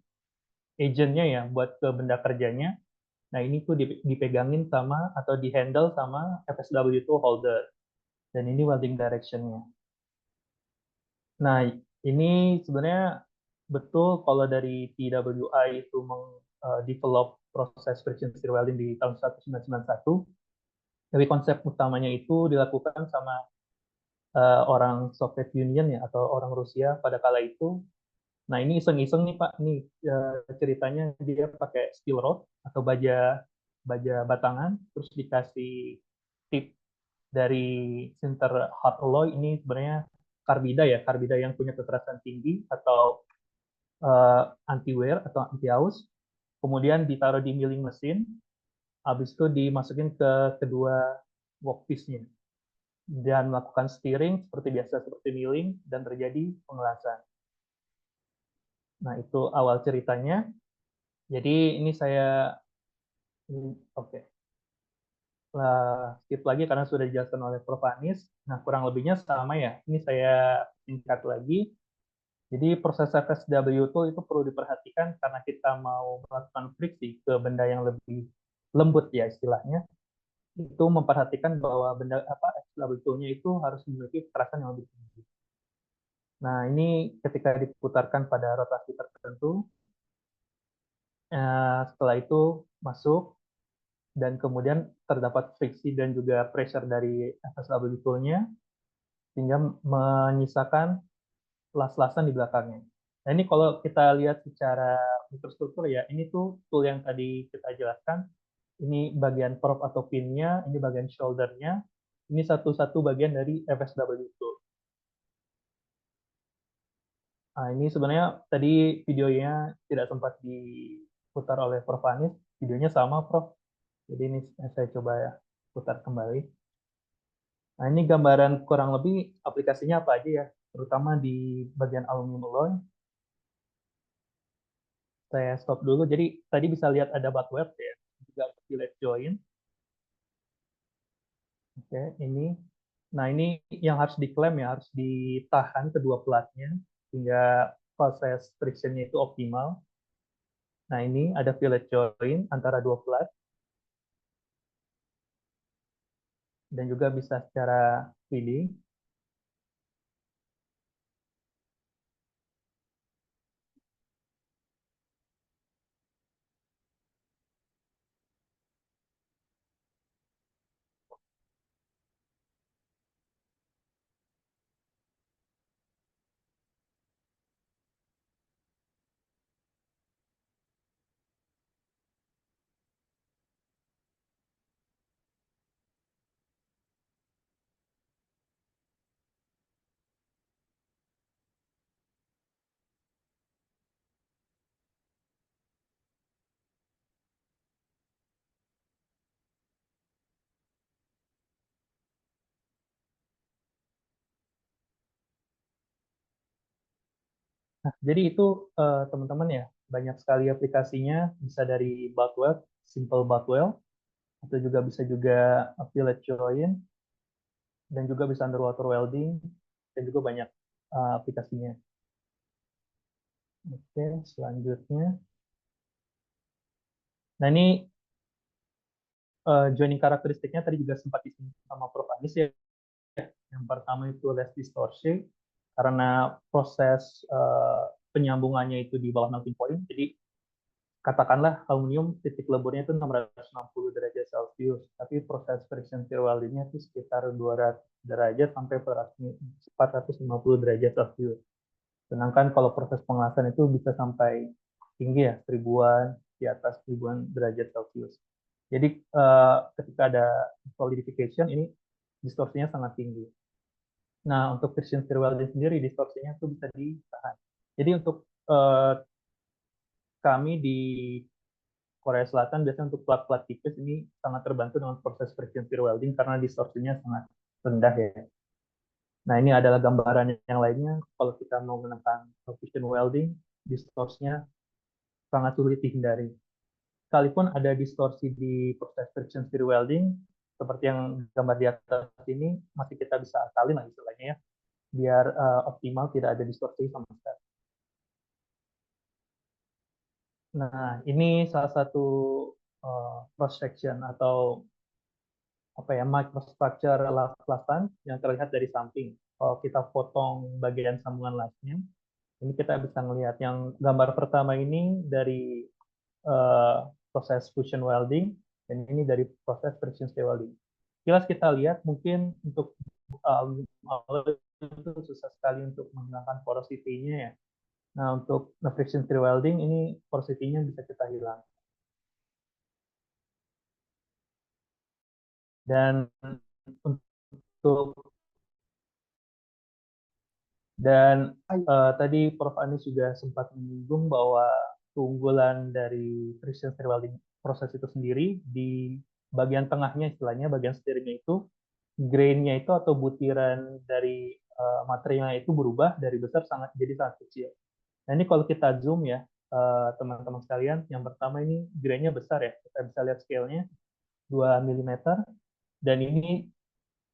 agent-nya ya buat ke benda kerjanya. Nah, ini tuh dipegangin sama atau di-handle sama FSW tool holder. Dan ini welding direction-nya. Nah, ini sebenarnya betul kalau dari TWI itu develop proses friction stir welding di tahun 1991. Tapi konsep utamanya itu dilakukan sama orang Soviet Union ya atau orang Rusia pada kala itu Nah, ini iseng-iseng nih Pak, nih ceritanya dia pakai steel rod atau baja baja batangan, terus dikasih tip dari sinter hot alloy. Ini sebenarnya karbida ya, karbida yang punya kekerasan tinggi atau anti wear atau anti aus. Kemudian ditaruh di milling mesin, habis itu dimasukin ke kedua workpiece-nya dan melakukan steering seperti biasa, seperti milling, dan terjadi pengelasan. Nah, itu awal ceritanya. Jadi ini saya, oke, skip lagi karena sudah dijelaskan oleh Prof. Anis. Nah, kurang lebihnya sama ya. Ini saya singkat lagi. Jadi proses FSW itu perlu diperhatikan karena kita mau melakukan friksi ke benda yang lebih lembut ya istilahnya. Itu memperhatikan bahwa benda FSW tool-nya itu harus memiliki kekerasan yang lebih tinggi. Nah, ini ketika diputarkan pada rotasi tertentu, setelah itu masuk dan kemudian terdapat friksi dan juga pressure dari FSW tool-nya sehingga menyisakan las-lasan di belakangnya. Nah, ini kalau kita lihat secara mikrostruktur ya, ini tuh tool yang tadi kita jelaskan. Ini bagian prop atau pin-nya, ini bagian shoulder-nya, ini satu-satu bagian dari FSW tool. Nah, ini sebenarnya tadi videonya tidak sempat diputar oleh Prof. Anis. Videonya sama, Prof. Jadi ini saya coba ya putar kembali. Nah, ini gambaran kurang lebih aplikasinya apa aja ya, terutama di bagian aluminium alloy. Saya stop dulu. Jadi tadi bisa lihat ada butt weld ya, juga fillet joint. Oke, ini. Nah, ini yang harus diklaim ya, harus ditahan kedua platnya sehingga proses friction-nya itu optimal. Nah, ini ada fillet joint antara dua plat dan juga bisa secara feeding. Nah, jadi itu teman-teman ya, banyak sekali aplikasinya, bisa dari butt weld, simple butt weld, atau juga bisa juga fillet joint, dan juga bisa underwater welding, dan juga banyak aplikasinya. Oke, selanjutnya. Nah, ini joining karakteristiknya tadi juga sempat disinggung sama Prof. Anis ya. Yang pertama itu less distortion, karena proses penyambungannya itu di bawah melting point. Jadi katakanlah aluminium titik leburnya itu 660 derajat Celcius, tapi proses friction stir welding-nya itu sekitar 200 derajat sampai 450 derajat Celcius. Sedangkan kalau proses pengelasan itu bisa sampai tinggi ya, seribuan, di atas ribuan derajat Celcius. Jadi ketika ada solidification ini distorsinya sangat tinggi. Nah, untuk friction stir welding sendiri distorsinya itu bisa ditahan. Jadi untuk kami di Korea Selatan biasanya untuk plat-plat tipis ini sangat terbantu dengan proses friction stir welding karena distorsinya sangat rendah ya. Nah, ini adalah gambaran yang lainnya. Kalau kita mau menekan friction welding, distorsinya sangat sulit dihindari. Sekalipun ada distorsi di proses friction stir welding, seperti yang gambar di atas ini, masih kita bisa akalin lah istilahnya ya, biar optimal, tidak ada distorsi sama sekali. Nah, ini salah satu cross section atau apa ya, microstructure las-lasan yang terlihat dari samping. Kalau kita potong bagian sambungan lasnya, ini kita bisa melihat yang gambar pertama ini dari proses fusion welding, dan ini dari proses friction stir welding. Jelas kita lihat mungkin untuk itu susah sekali untuk menghilangkan porosity-nya ya. Nah, untuk friction stir welding ini porosity-nya bisa kita hilang. Dan untuk tadi Prof. Anies juga sempat menyinggung bahwa keunggulan dari friction stir welding proses itu sendiri di bagian tengahnya, istilahnya bagian steeringnya itu grain-nya itu atau butiran dari materialnya itu berubah dari besar jadi sangat kecil. Nah, ini kalau kita zoom ya, teman-teman sekalian, yang pertama ini grain-nya besar ya, kita bisa lihat scale-nya 2 mm, dan ini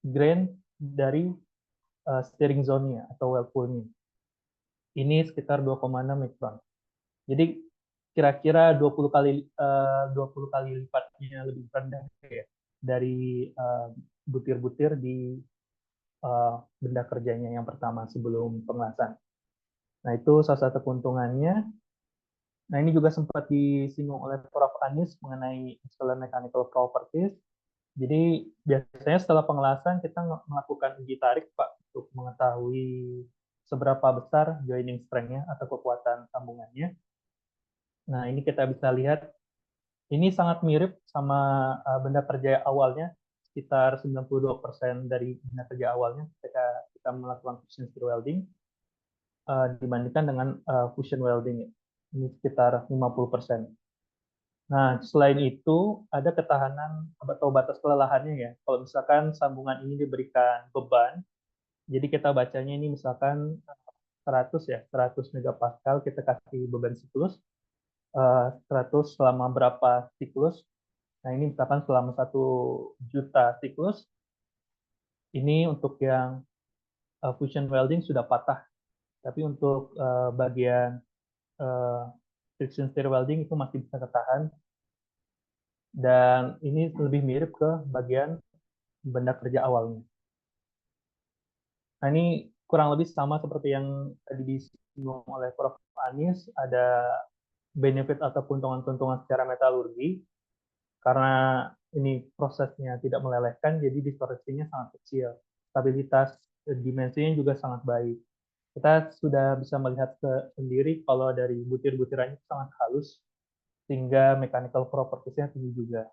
grain dari steering zone-nya atau weld pool-nya. Ini sekitar 2,6 mikron. Jadi kira-kira 20 kali lipatnya lebih rendah ya dari butir-butir di benda kerjanya yang pertama sebelum pengelasan. Nah, itu salah satu keuntungannya. Nah, ini juga sempat disinggung oleh Prof. Anies mengenai excellent mechanical properties. Jadi biasanya setelah pengelasan kita melakukan uji tarik, Pak, untuk mengetahui seberapa besar joining strength-nya atau kekuatan sambungannya. Nah, ini kita bisa lihat, ini sangat mirip sama benda kerja awalnya, sekitar 92% dari benda kerja awalnya ketika kita melakukan friction stir welding, dibandingkan dengan fusion welding. Ini sekitar 50%. Nah, selain itu, ada ketahanan atau batas kelelahannya ya. Kalau misalkan sambungan ini diberikan beban, jadi kita bacanya ini misalkan 100 megapascal, kita kasih beban siklus, 100 selama berapa siklus. Nah, ini misalkan selama 1 juta siklus, ini untuk yang fusion welding sudah patah. Tapi untuk bagian friction stir welding itu masih bisa ketahan. Dan ini lebih mirip ke bagian benda kerja awalnya. Nah, ini kurang lebih sama seperti yang tadi disinggung oleh Prof. Anies, ada benefit atau keuntungan-keuntungan secara metalurgi, karena ini prosesnya tidak melelehkan, jadi distorsinya sangat kecil. Stabilitas dimensinya juga sangat baik. Kita sudah bisa melihat sendiri kalau dari butir-butirannya sangat halus, sehingga mechanical properties-nya tinggi juga.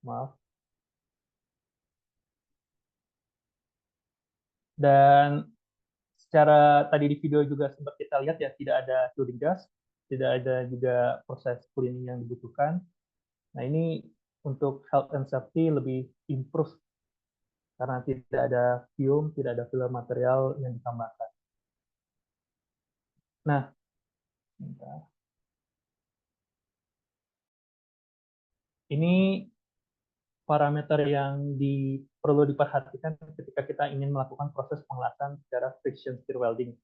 Maaf. Dan secara tadi di video juga sempat kita lihat ya, tidak ada cooling gas, tidak ada juga proses cooling yang dibutuhkan. Nah, ini untuk health and safety lebih improve karena tidak ada fume, tidak ada filler material yang ditambahkan. Nah, ini parameter yang perlu diperhatikan ketika kita ingin melakukan proses pengelasan secara friction stir welding.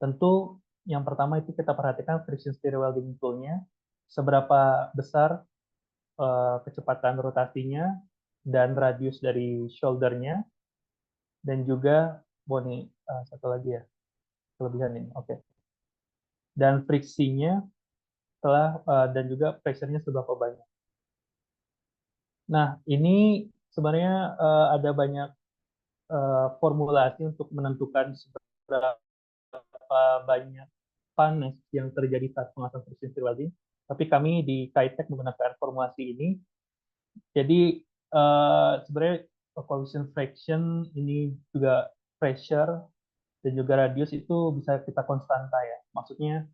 Tentu yang pertama itu kita perhatikan friction stir welding tool-nya, seberapa besar kecepatan rotasinya dan radius dari shoulder-nya, dan juga satu lagi ya, kelebihan ini. Oke. Dan friksinya dan juga pressure-nya seberapa banyak. Nah, ini sebenarnya ada banyak formulasi untuk menentukan seberapa banyak panas yang terjadi saat pengelasan friction stir welding. Tapi kami di Kitech menggunakan formulasi ini. Jadi sebenarnya collision fraction ini juga pressure dan juga radius itu bisa kita konstanta ya. Maksudnya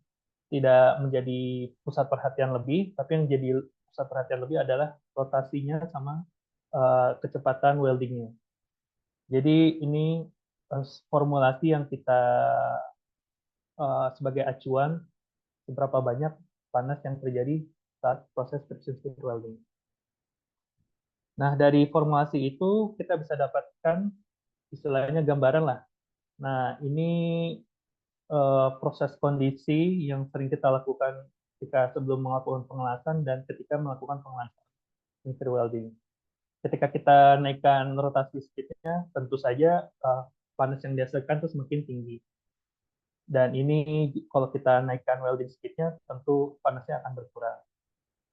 tidak menjadi pusat perhatian lebih, tapi yang jadi pusat perhatian lebih adalah rotasinya sama kecepatan weldingnya. Jadi ini formulasi yang kita sebagai acuan seberapa banyak panas yang terjadi saat proses friction stir welding. Nah, dari formulasi itu kita bisa dapatkan istilahnya gambaran lah. Nah, ini proses kondisi yang sering kita lakukan ketika sebelum melakukan pengelasan dan ketika melakukan pengelasan stir welding. Ketika kita naikkan rotasi speed-nya, tentu saja panas yang dihasilkan itu semakin tinggi. Dan ini kalau kita naikkan welding speed-nya, tentu panasnya akan berkurang.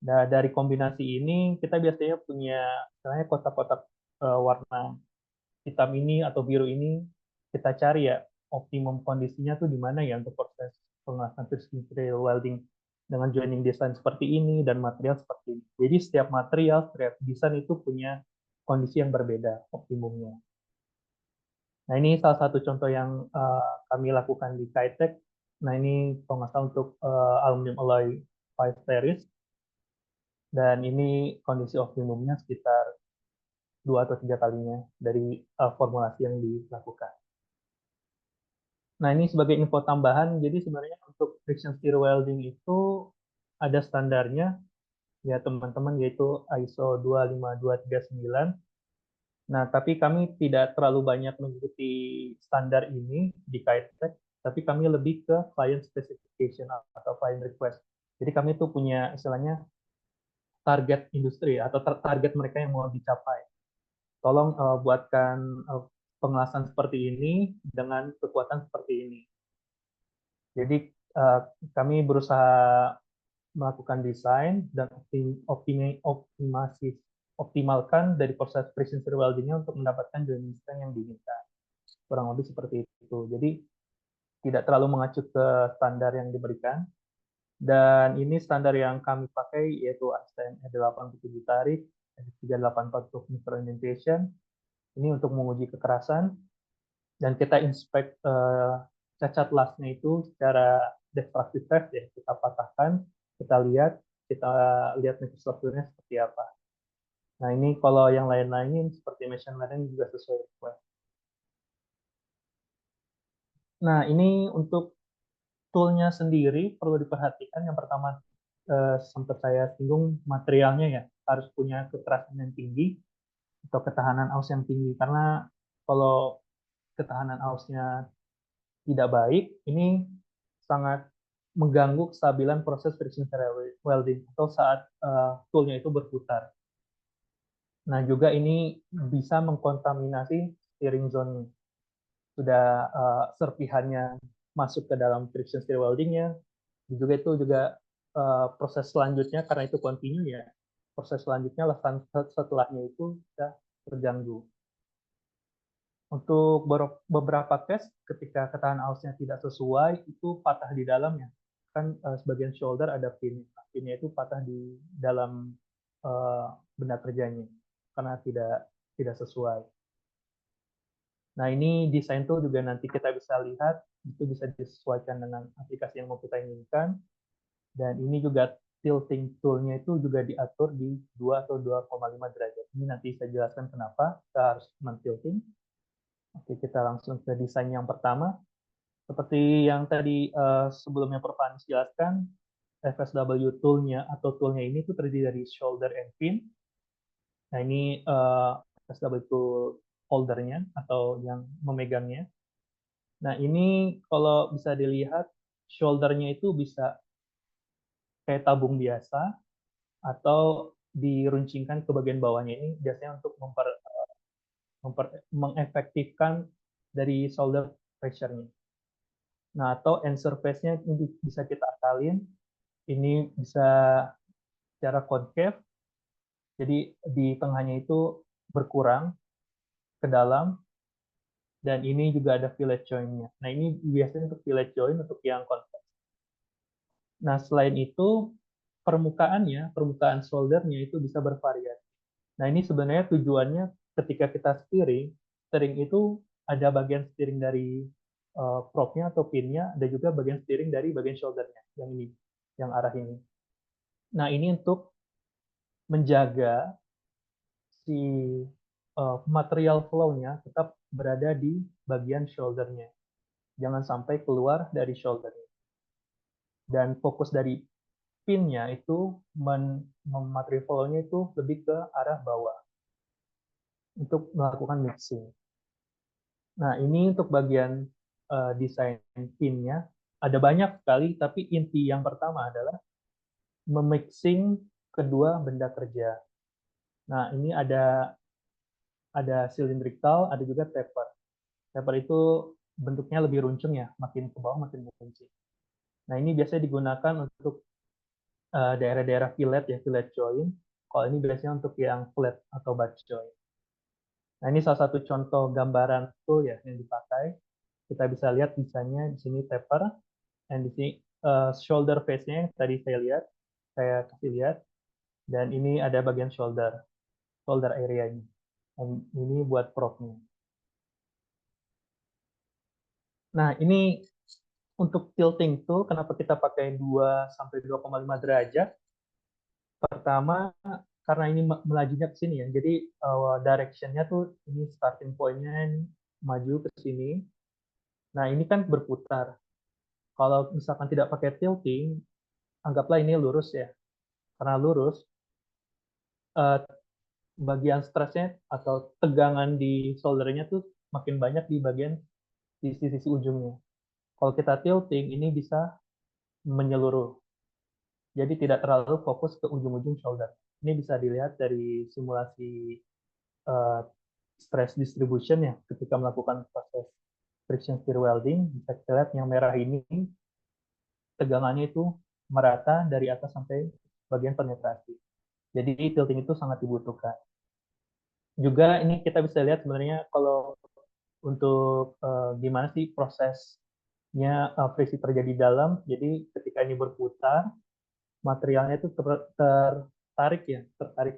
Nah, dari kombinasi ini, kita biasanya punya kotak-kotak warna hitam ini atau biru ini, kita cari ya, optimum kondisinya tuh di mana ya untuk proses pengelasan friction stir welding dengan joining design seperti ini dan material seperti ini. Jadi setiap material, setiap desain itu punya kondisi yang berbeda optimumnya. Nah ini salah satu contoh yang kami lakukan di Kitech. Nah ini kalau nggak salah untuk aluminium alloy 5 series. Dan ini kondisi optimumnya sekitar 2 atau 3 kalinya dari formulasi yang dilakukan. Nah ini sebagai info tambahan, jadi sebenarnya untuk friction stir welding itu ada standarnya, ya teman-teman, yaitu ISO 25239. Nah, tapi kami tidak terlalu banyak mengikuti standar ini di Kitech, tapi kami lebih ke client specification atau client request. Jadi kami tuh punya istilahnya target industri atau target mereka yang mau dicapai. Tolong buatkan pengelasan seperti ini dengan kekuatan seperti ini. Jadi kami berusaha melakukan desain dan optimalkan dari proses precision stir welding-nya untuk mendapatkan joining strength yang diinginkan. Kurang lebih seperti itu. Jadi tidak terlalu mengacu ke standar yang diberikan. Dan ini standar yang kami pakai yaitu ASTM E87 tarik, E384 untuk microindentation. Ini untuk menguji kekerasan. Dan kita inspect cacat lasnya itu secara destructive test, ya, kita patahkan, kita lihat mikrostrukturnya seperti apa. Nah ini kalau yang lain-lain seperti machine learning juga sesuai request. Nah ini untuk toolnya sendiri perlu diperhatikan. Yang pertama sempat saya singgung materialnya, ya harus punya kekerasan yang tinggi atau ketahanan aus yang tinggi, karena kalau ketahanan ausnya tidak baik, ini sangat mengganggu kestabilan proses friction stir welding atau saat toolnya itu berputar. Nah juga ini bisa mengkontaminasi steering zone. Sudah serpihannya masuk ke dalam friction stir weldingnya, juga itu juga proses selanjutnya, karena itu kontinu, ya, proses selanjutnya setelahnya itu sudah terganggu. Untuk beberapa case ketika ketahanan ausnya tidak sesuai, itu patah di dalamnya. Kan sebagian shoulder ada pin. Pinnya itu patah di dalam benda kerjanya karena tidak sesuai. Nah, ini desain tool juga nanti kita bisa lihat, itu bisa disesuaikan dengan aplikasi yang mau kita inginkan. Dan ini juga tilting tool-nya itu juga diatur di 2 atau 2,5 derajat. Ini nanti saya jelaskan kenapa kita harus men-tilting. Oke, kita langsung ke desain yang pertama. Seperti yang tadi sebelumnya Prof. Anies jelaskan, FSW tool-nya atau tool-nya ini itu terdiri dari shoulder and pin. Nah, ini FSW tool holder-nya atau yang memegangnya. Nah, ini kalau bisa dilihat, shoulder-nya itu bisa kayak tabung biasa atau diruncingkan ke bagian bawahnya. Ini biasanya untuk mengefektifkan dari shoulder pressure-nya. Nah, atau end surface-nya ini bisa kita akalin. Ini bisa secara concave, jadi di tengahnya itu berkurang ke dalam, dan ini juga ada fillet joint-nya. Nah, ini biasanya untuk fillet joint untuk yang concave. Nah, selain itu, permukaan shoulder-nya itu bisa bervariasi. Nah, ini sebenarnya tujuannya ketika kita steering itu ada bagian steering dari probe-nya atau pin-nya, ada juga bagian steering dari bagian shoulder-nya, yang ini, yang arah ini. Nah, ini untuk menjaga si material flow-nya tetap berada di bagian shoulder-nya. Jangan sampai keluar dari shoulder-nya. Dan fokus dari pin-nya itu, material flow-nya itu lebih ke arah bawah untuk melakukan mixing. Nah, ini untuk bagian desain pin-nya. Ada banyak sekali, tapi inti yang pertama adalah memixing kedua benda kerja. Nah, ini ada cylindrical, ada juga taper. Taper itu bentuknya lebih runcing, ya, makin ke bawah makin runcing. Nah, ini biasanya digunakan untuk daerah-daerah fillet, ya, fillet joint. Kalau ini biasanya untuk yang flat atau butt joint. Nah, ini salah satu contoh gambaran tool, ya, yang dipakai. Kita bisa lihat desainnya di sini taper, dan di sini shoulder face-nya yang tadi saya kasih lihat, dan ini ada bagian shoulder area-nya. Dan ini buat prop-nya. Nah, ini untuk tilting tuh kenapa kita pakai 2 sampai 2,5 derajat? Pertama, karena ini melajunya ke sini ya. Jadi direction-nya tuh ini starting point-nya maju ke sini. Nah, ini kan berputar. Kalau misalkan tidak pakai tilting, anggaplah ini lurus ya. Karena lurus, bagian stresnya atau tegangan di soldernya tuh makin banyak di bagian sisi-sisi ujungnya. Kalau kita tilting, ini bisa menyeluruh. Jadi tidak terlalu fokus ke ujung-ujung shoulder. Ini bisa dilihat dari simulasi stress distribution ya ketika melakukan proses friction stir welding. Bisa kita lihat yang merah ini tegangannya itu merata dari atas sampai bagian penetrasi. Jadi tilting itu sangat dibutuhkan. Juga ini kita bisa lihat sebenarnya kalau untuk gimana sih prosesnya friksi terjadi di dalam. Jadi ketika ini berputar, materialnya itu tertarik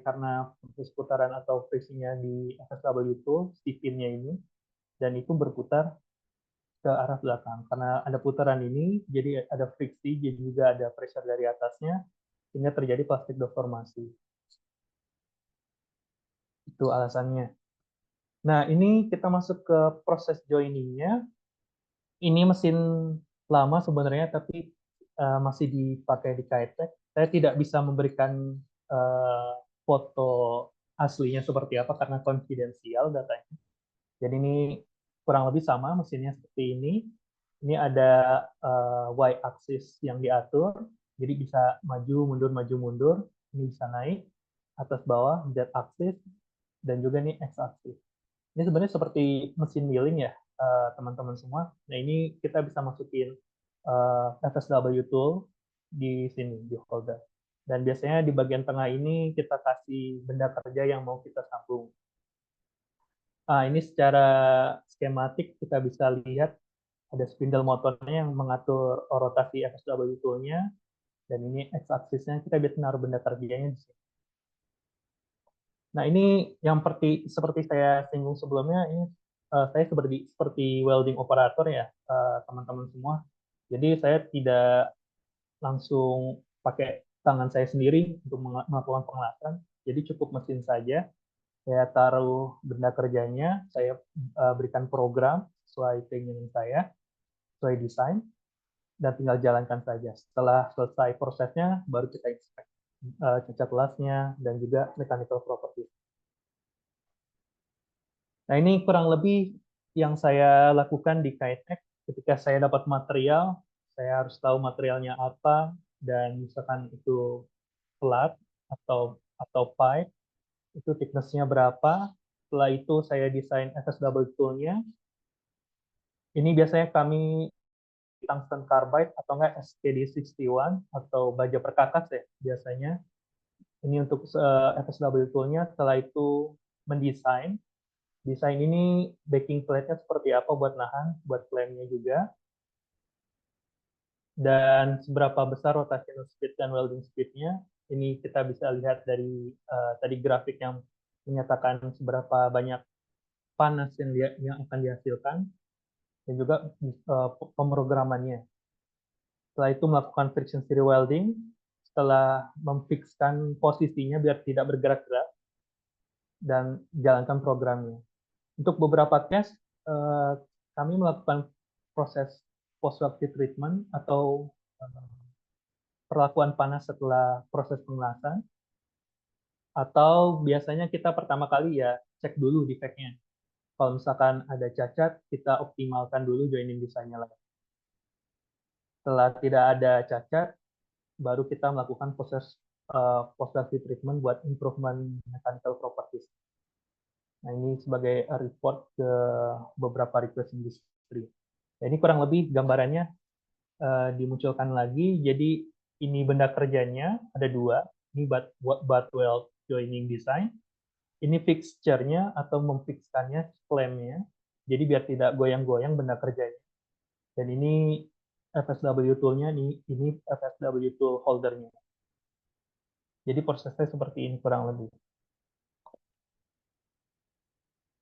karena proses putaran atau friksinya di FSW itu, si pinnya ini, dan itu berputar ke arah belakang. Karena ada putaran ini, jadi ada friksi, jadi juga ada pressure dari atasnya, sehingga terjadi plastik deformasi. Itu alasannya. Nah, ini kita masuk ke proses joining-nya. Ini mesin lama sebenarnya, tapi masih dipakai di Kitec. Saya tidak bisa memberikan foto aslinya seperti apa karena konfidensial datanya. Jadi ini kurang lebih sama mesinnya seperti ini. Ini ada y-axis yang diatur, jadi bisa maju mundur. Ini bisa naik atas bawah z-axis dan juga ini x-axis. Ini sebenarnya seperti mesin milling ya, teman-teman semua. Nah, ini kita bisa masukin FSW tool di sini, di holder. Dan biasanya di bagian tengah ini kita kasih benda kerja yang mau kita sambung. Ini secara skematik kita bisa lihat ada spindle motornya yang mengatur rotasi FSW tool-nya, dan ini x-axis-nya kita bisa naruh benda kerjanya di sini. Nah, ini yang seperti saya singgung sebelumnya, ini saya seperti welding operator ya, teman-teman semua. Jadi saya tidak langsung pakai tangan saya sendiri untuk melakukan pengelasan. Jadi cukup mesin saja. Saya taruh benda kerjanya, saya berikan program sesuai keinginan saya, sesuai desain, dan tinggal jalankan saja. Setelah selesai prosesnya, baru kita inspect cacat lasnya dan juga mechanical properties. Nah, ini kurang lebih yang saya lakukan di Kitec. Ketika saya dapat material, saya harus tahu materialnya apa, dan misalkan itu plat atau pipe, itu thickness-nya berapa. Setelah itu saya desain FSW tool-nya. Ini biasanya kami tungsten carbide atau enggak SKD61 atau baja perkakas ya biasanya. Ini untuk FSW tool-nya. Setelah itu mendesain. Desain ini backing plate-nya seperti apa buat nahan, buat flame-nya juga. Dan seberapa besar rotational speed dan welding speed-nya. Ini kita bisa lihat dari tadi grafik yang menyatakan seberapa banyak panas yang akan dihasilkan, dan juga pemrogramannya. Setelah itu melakukan friction stir welding, setelah memfikskan posisinya biar tidak bergerak-gerak, dan jalankan programnya. Untuk beberapa tes, kami melakukan proses post-weld treatment atau perlakuan panas setelah proses pengelasan, atau biasanya kita pertama kali ya cek dulu defect-nya. Kalau misalkan ada cacat, kita optimalkan dulu joining desainnya lagi. Setelah tidak ada cacat, baru kita melakukan proses post-weld treatment buat improvement mechanical properties. Nah, ini sebagai report ke beberapa request industri. Nah, ini kurang lebih gambarannya dimunculkan lagi. Jadi ini benda kerjanya ada 2. Ini butt weld joining design. Ini fixture-nya atau memfikskannya clamp-nya. Jadi biar tidak goyang-goyang benda kerjanya. Dan ini FSW tool-nya, ini FSW tool holder-nya. Jadi prosesnya seperti ini kurang lebih.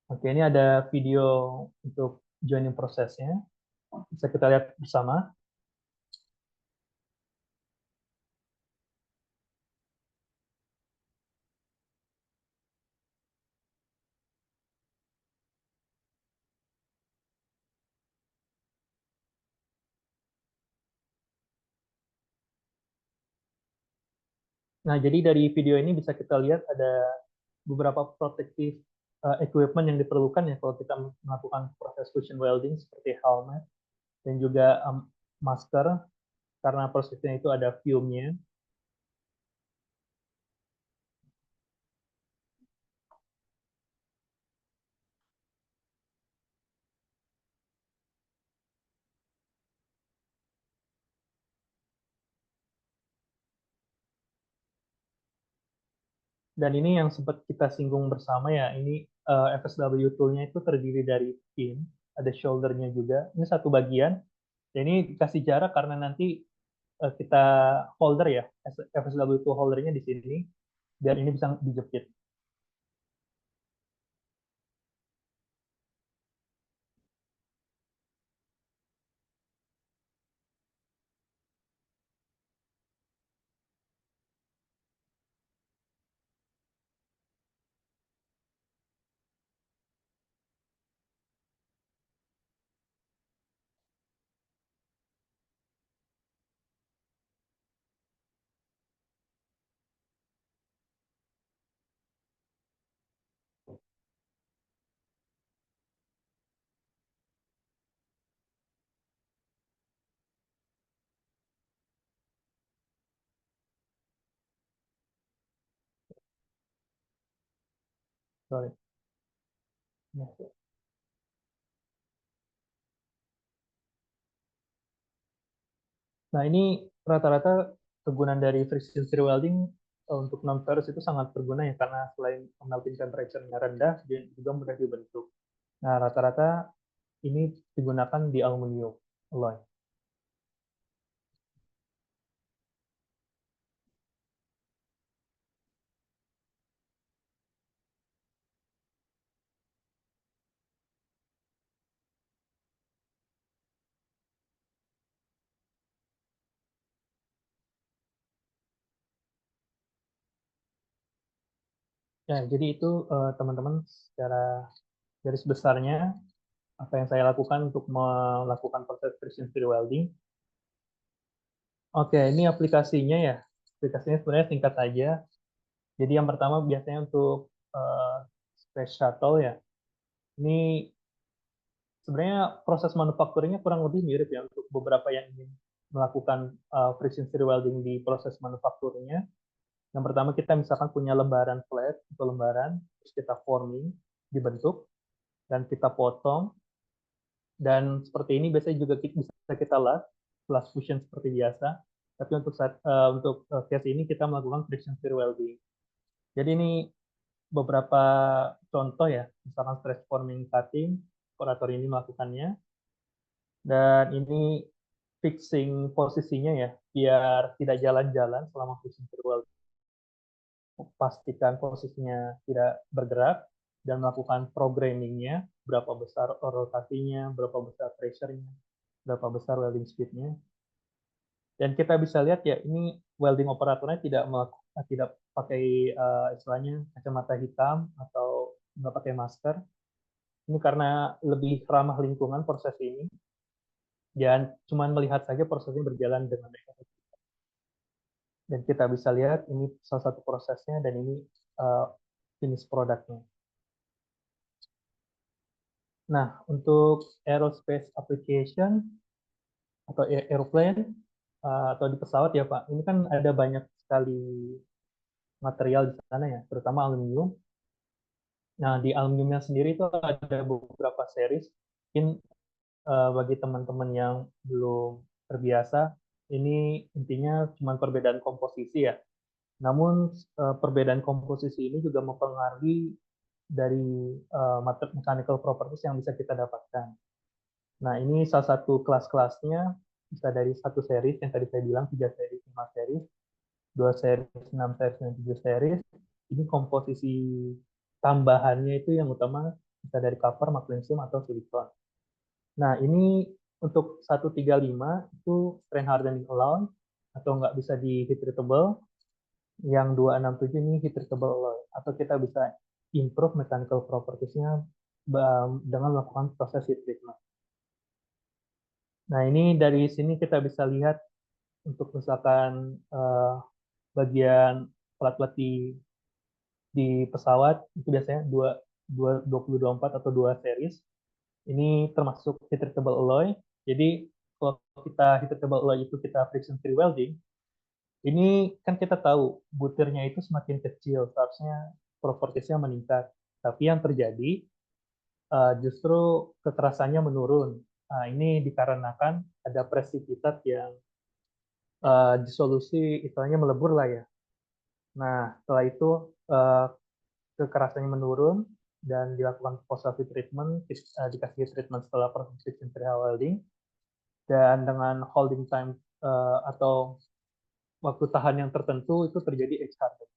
Oke, ini ada video untuk joining prosesnya. Bisa kita lihat bersama. Nah, jadi dari video ini bisa kita lihat ada beberapa protective equipment yang diperlukan ya kalau kita melakukan proses fusion welding seperti helmet dan juga masker karena prosesnya itu ada fume-nya. Dan ini yang sempat kita singgung bersama ya, ini FSW tool-nya itu terdiri dari pin, ada shoulder-nya juga. Ini satu bagian, dan ini dikasih jarak karena nanti kita holder ya, FSW tool holder-nya di sini, biar ini bisa dijepit. Sorry. Nah, ini rata-rata kegunaan dari friction stir welding untuk non-ferrous itu sangat berguna ya, karena selain melting temperature-nya rendah, dia juga mudah dibentuk. Nah, rata-rata ini digunakan di aluminium alloy. Ya, jadi itu teman-teman secara garis besarnya apa yang saya lakukan untuk melakukan proses friction stir welding. Oke, ini aplikasinya ya. Aplikasinya sebenarnya singkat saja. Jadi yang pertama biasanya untuk space shuttle ya. Ini sebenarnya proses manufakturnya kurang lebih mirip ya untuk beberapa yang ingin melakukan friction stir welding di proses manufakturnya. Yang pertama kita misalkan punya lembaran flat atau lembaran, terus kita forming, dibentuk, dan kita potong. Dan seperti ini biasanya juga bisa kita las fusion seperti biasa. Tapi untuk case ini kita melakukan friction stir welding. Jadi ini beberapa contoh ya, misalkan stress forming cutting, operator ini melakukannya. Dan ini fixing posisinya ya, biar tidak jalan-jalan selama friction stir welding. Pastikan posisinya tidak bergerak dan melakukan programmingnya, berapa besar rotasinya, berapa besar pressure-nya, berapa besar welding speed-nya. Dan kita bisa lihat ya, ini welding operatornya tidak pakai istilahnya kacamata hitam atau nggak pakai masker. Ini karena lebih ramah lingkungan proses ini, dan cuma melihat saja prosesnya berjalan dengan baik. Dan kita bisa lihat ini salah satu prosesnya, dan ini finish produknya. Nah, untuk aerospace application atau airplane atau di pesawat ya Pak, ini kan ada banyak sekali material di sana ya, terutama aluminium. Nah, di aluminiumnya sendiri itu ada beberapa series. Mungkin bagi teman-teman yang belum terbiasa, ini intinya cuma perbedaan komposisi ya. Namun perbedaan komposisi ini juga mempengaruhi dari mechanical properties yang bisa kita dapatkan. Nah, ini salah satu kelas-kelasnya bisa dari satu series yang tadi saya bilang 3 series, 5 series, 2 series, 6 series, dan 7 series. Ini komposisi tambahannya itu yang utama bisa dari copper, magnesium, atau silikon. Nah, ini untuk 135 itu strain hardening alloy atau nggak bisa di heat treatable. Yang 267 ini heat treatable alloy atau kita bisa improve mechanical properties-nya dengan melakukan proses heat treatment. Nah, ini dari sini kita bisa lihat untuk misalkan bagian plat-plat di pesawat itu biasanya 2024 atau 2 series. Ini termasuk heat treatable alloy. Jadi kalau kita heat treatable alloy itu kita friction free welding, ini kan kita tahu butirnya itu semakin kecil, seharusnya propertiesnya meningkat. Tapi yang terjadi justru kekerasannya menurun. Nah, ini dikarenakan ada presipitat yang disolusi istilahnya melebur lah ya. Nah, setelah itu kekerasannya menurun dan dilakukan post-heat treatment, dikasih treatment setelah proses friction free welding, dan dengan holding time atau waktu tahan yang tertentu itu terjadi edge hardening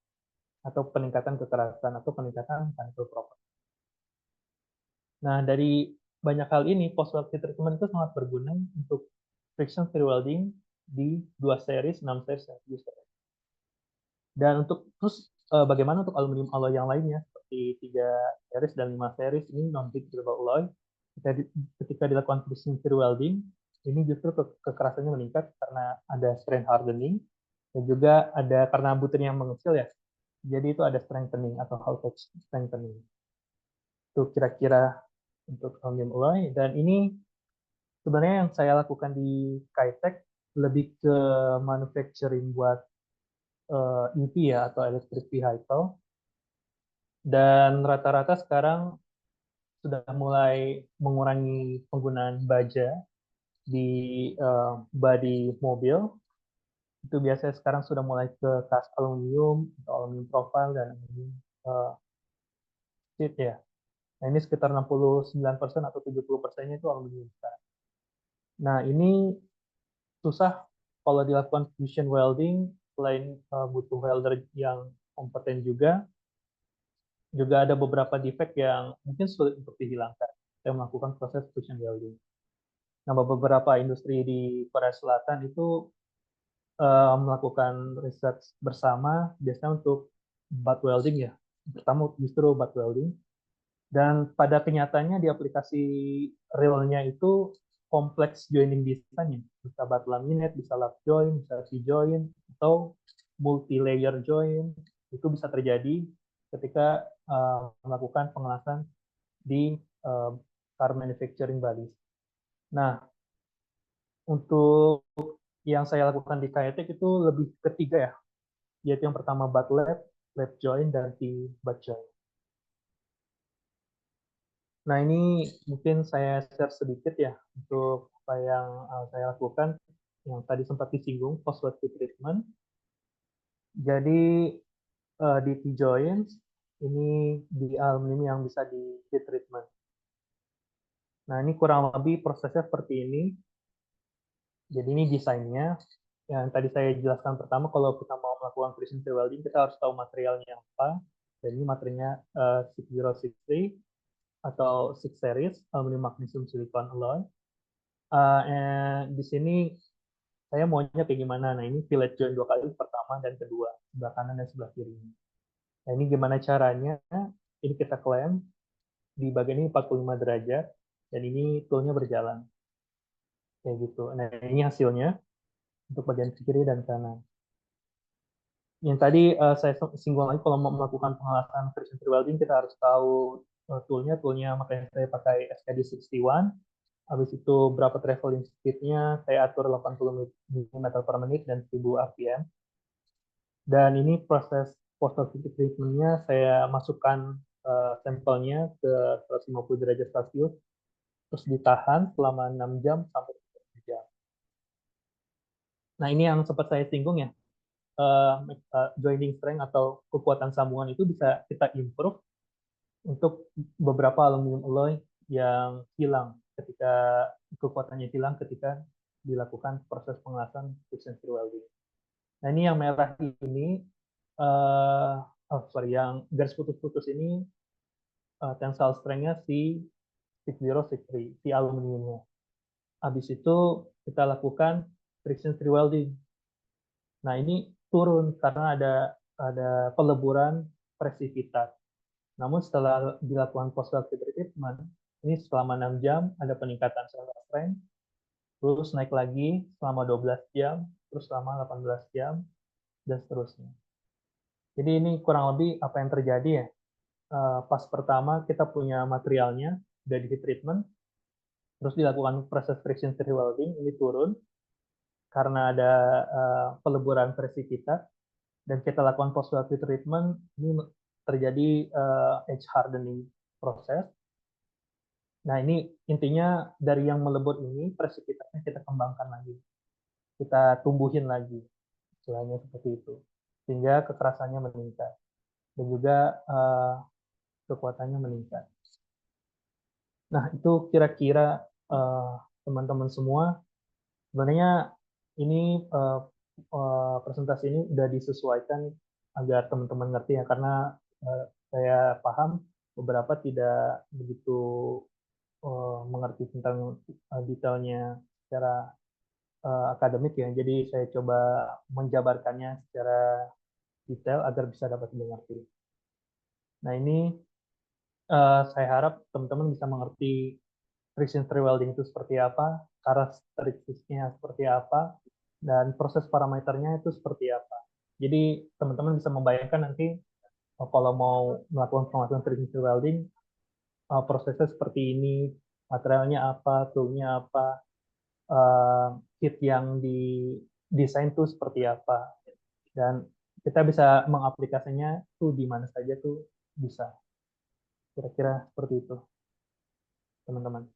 atau peningkatan kekerasan atau peningkatan mechanical property. Nah, dari banyak hal ini, post-heat treatment itu sangat berguna untuk friction free welding di 2 series, 6 series, dan 7 series. Dan terus bagaimana untuk aluminium alloy yang lainnya seperti 3 series dan 5 series ini non heat treatable alloy. Ketika dilakukan friction free welding, ini justru kekerasannya meningkat karena ada strain hardening dan juga ada karena butir yang mengecil ya. Jadi itu ada strengthening atau voltage strengthening. Itu kira-kira untuk aluminium alloy. Dan ini sebenarnya yang saya lakukan di Kitec lebih ke manufacturing buat EV ya atau electric vehicle. Dan rata-rata sekarang sudah mulai mengurangi penggunaan baja di bodi mobil. Itu biasanya sekarang sudah mulai ke cast aluminium atau aluminium profile dan aluminium sheet ya. Nah, ini sekitar 69% atau 70%-nya itu aluminium sekarang. Nah, ini susah kalau dilakukan fusion welding, selain butuh welder yang kompeten juga ada beberapa defect yang mungkin sulit untuk dihilangkan. Saya melakukan proses fusion welding. Nah, beberapa industri di Korea Selatan itu melakukan research bersama, biasanya untuk butt welding ya. Pertama justru butt welding. Dan pada kenyataannya di aplikasi real-nya itu kompleks joining design-nya. Bisa butt laminate, bisa lap join, bisa C-join, atau multi-layer join. Itu bisa terjadi ketika melakukan pengelasan di car manufacturing bodies. Nah, untuk yang saya lakukan di Kitec itu lebih ketiga ya, yaitu yang pertama butt lap join, dan T-butt join. Nah, ini mungkin saya share sedikit ya untuk apa yang saya lakukan yang tadi sempat disinggung post-wet treatment. Jadi di T-joints ini di aluminium yang bisa di heat treatment. Nah, ini kurang lebih prosesnya seperti ini. Jadi ini desainnya. Yang tadi saya jelaskan pertama, kalau kita mau melakukan friction free welding, kita harus tahu materialnya apa. Dan ini materinya 6063 atau 6 series, aluminium magnesium silicon alloy. Di sini saya maunya kayak gimana. Nah, ini fillet joint 2 kali, pertama dan kedua, sebelah kanan dan sebelah kiri. Nah, ini gimana caranya? Ini kita klaim di bagian ini 45 derajat, dan ini toolnya berjalan. Kayak gitu. Nah, ini hasilnya untuk bagian kiri dan kanan. Yang tadi saya singgung lagi, kalau mau melakukan pengelasan friction free welding, kita harus tahu toolnya, makanya saya pakai SKD61. Habis itu berapa traveling speed-nya, saya atur 80 mm per menit dan 1000 rpm. Dan ini proses post-heat treatment-nya, saya masukkan sampelnya ke 150 derajat Celcius, terus ditahan selama 6 jam sampai 7 jam. Nah, ini yang sempat saya singgung ya, joining strength atau kekuatan sambungan itu bisa kita improve untuk beberapa aluminium alloy yang hilang ketika kekuatannya hilang ketika dilakukan proses pengelasan friction stir welding. Nah ini yang merah ini, yang garis putus-putus ini tensile strength-nya C6063, si aluminiumnya. Habis itu kita lakukan friction stir welding. Nah ini turun karena ada peleburan presipitat. Namun setelah dilakukan post-welding treatment, ini selama 6 jam ada peningkatan tensile strength, terus naik lagi selama 12 jam, terus selama 18 jam, dan seterusnya. Jadi ini kurang lebih apa yang terjadi ya. Pas pertama kita punya materialnya, udah di heat treatment, terus dilakukan proses friction stir welding, ini turun, karena ada peleburan presipitat, dan kita lakukan post-welding treatment, ini terjadi edge hardening proses. Nah ini intinya dari yang melebur ini, presipitatnya kita kembangkan lagi. Kita tumbuhin lagi, istilahnya seperti itu. Sehingga kekerasannya meningkat. Dan juga kekuatannya meningkat. Nah itu kira-kira teman-teman semua, sebenarnya ini presentasi ini udah disesuaikan agar teman-teman ngerti ya, karena saya paham beberapa tidak begitu mengerti tentang detailnya secara akademik ya, jadi saya coba menjabarkannya secara detail agar bisa dapat dimengerti. Nah ini saya harap teman-teman bisa mengerti friction stir welding itu seperti apa, karakteristiknya seperti apa, dan proses parameternya itu seperti apa. Jadi teman-teman bisa membayangkan nanti kalau mau melakukan pengelasan friction stir welding, prosesnya seperti ini, materialnya apa, toolnya apa, kit yang didesain tuh seperti apa, dan kita bisa mengaplikasinya tuh di mana saja tuh bisa. Kira-kira seperti itu, teman-teman.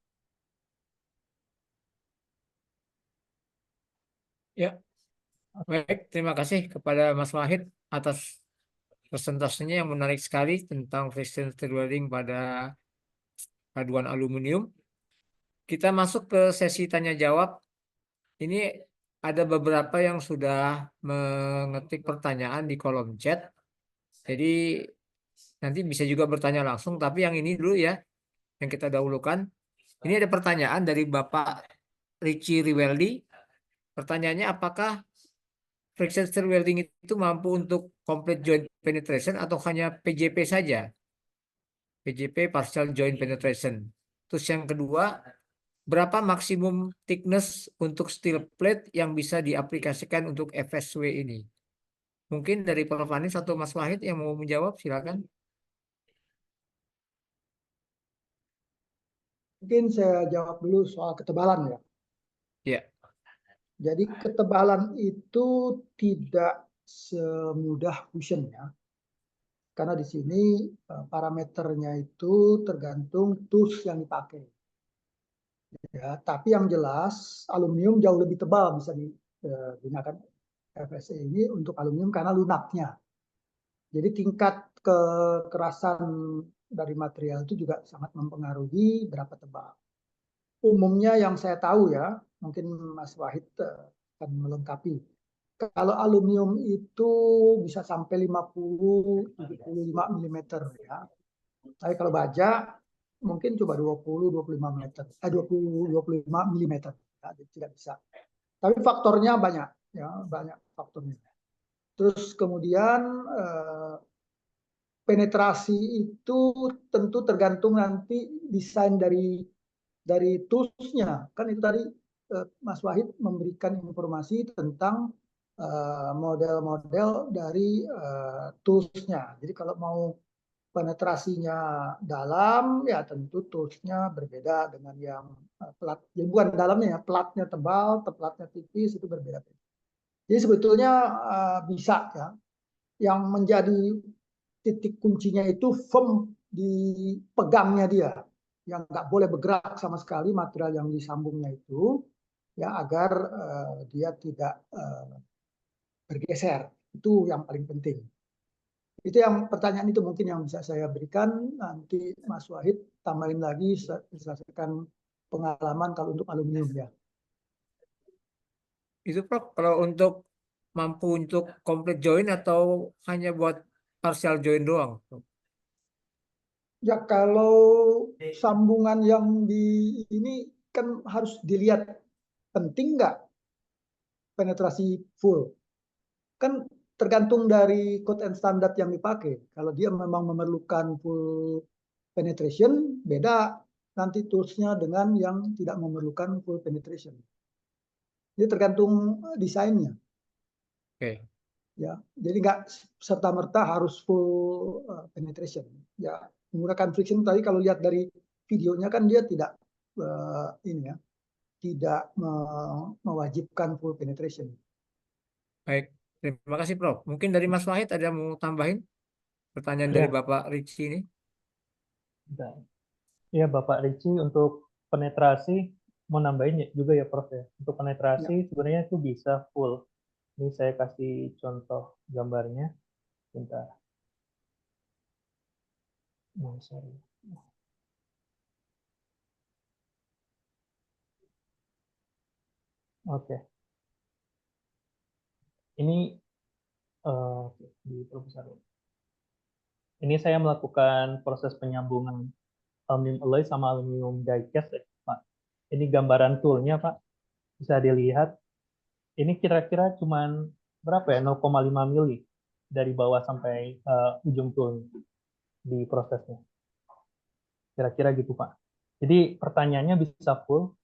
Ya, baik. Terima kasih kepada Mas Wahid atas presentasinya yang menarik sekali tentang friction stir welding pada paduan aluminium. Kita masuk ke sesi tanya jawab. Ini ada beberapa yang sudah mengetik pertanyaan di kolom chat. Jadi nanti bisa juga bertanya langsung, tapi yang ini dulu ya, yang kita dahulukan. Ini ada pertanyaan dari Bapak Richie Riweldi. Pertanyaannya, apakah friction stir welding itu mampu untuk complete joint penetration atau hanya PJP saja? PJP, partial joint penetration. Terus yang kedua, berapa maksimum thickness untuk steel plate yang bisa diaplikasikan untuk FSW ini? Mungkin dari Prof. Anis atau Mas Wahid yang mau menjawab, silakan. Mungkin saya jawab dulu soal ketebalan ya. Ya. Jadi ketebalan itu tidak semudah fusion ya. Karena di sini parameternya itu tergantung tools yang dipakai. Ya, tapi yang jelas aluminium jauh lebih tebal bisa digunakan FSA ini untuk aluminium karena lunaknya. Jadi tingkat kekerasan dari material itu juga sangat mempengaruhi berapa tebal. Umumnya yang saya tahu ya, mungkin Mas Wahid akan melengkapi. Kalau aluminium itu bisa sampai 50-75 mm ya. Tapi kalau baja mungkin coba 20-25 meter, 20-25 mm ya, tidak bisa. Tapi faktornya banyak ya, banyak faktornya. Terus kemudian penetrasi itu tentu tergantung nanti desain dari toolsnya. Kan itu tadi Mas Wahid memberikan informasi tentang model-model dari toolsnya. Jadi kalau mau penetrasinya dalam, ya tentu toolsnya berbeda dengan yang plat. Jadi bukan dalamnya ya, platnya tebal, platnya tipis, itu berbeda. Jadi sebetulnya bisa ya. Yang menjadi titik kuncinya itu firm di pegangnya dia, yang nggak boleh bergerak sama sekali material yang disambungnya itu, ya agar dia tidak bergeser. Itu yang paling penting. Itu yang pertanyaan itu mungkin yang bisa saya berikan. Nanti Mas Wahid tambahin lagi berdasarkan pengalaman kalau untuk aluminium ya. Itu Prof, kalau untuk mampu untuk complete join atau hanya buat partial join doang? Ya kalau sambungan yang di ini kan harus dilihat penting nggak penetrasi full. Kan tergantung dari code and standard yang dipakai. Kalau dia memang memerlukan full penetration, beda nanti toolsnya dengan yang tidak memerlukan full penetration. Ini tergantung desainnya. Oke. Ya, jadi nggak serta merta harus full penetration. Ya, menggunakan friction tadi kalau lihat dari videonya kan dia tidak ini ya, tidak mewajibkan full penetration. Baik, terima kasih Prof. Mungkin dari Mas Wahid ada mau tambahin pertanyaan dari Ya, Bapak Ricci ini? dan ya Bapak Ricci untuk penetrasi mau nambahin juga ya Prof ya. Untuk Ya. penetrasi sebenarnya itu bisa full. Ini saya kasih contoh gambarnya. Bentar. Oh, sorry. Oke. Ini di perbesar. Ini saya melakukan proses penyambungan aluminium alloy sama aluminium die-cast ya, Pak. Ini gambaran toolnya, Pak. Bisa dilihat. Ini kira-kira cuman berapa ya? 0,5 mili dari bawah sampai ujung tool di prosesnya. Kira-kira gitu, Pak. Jadi pertanyaannya bisa full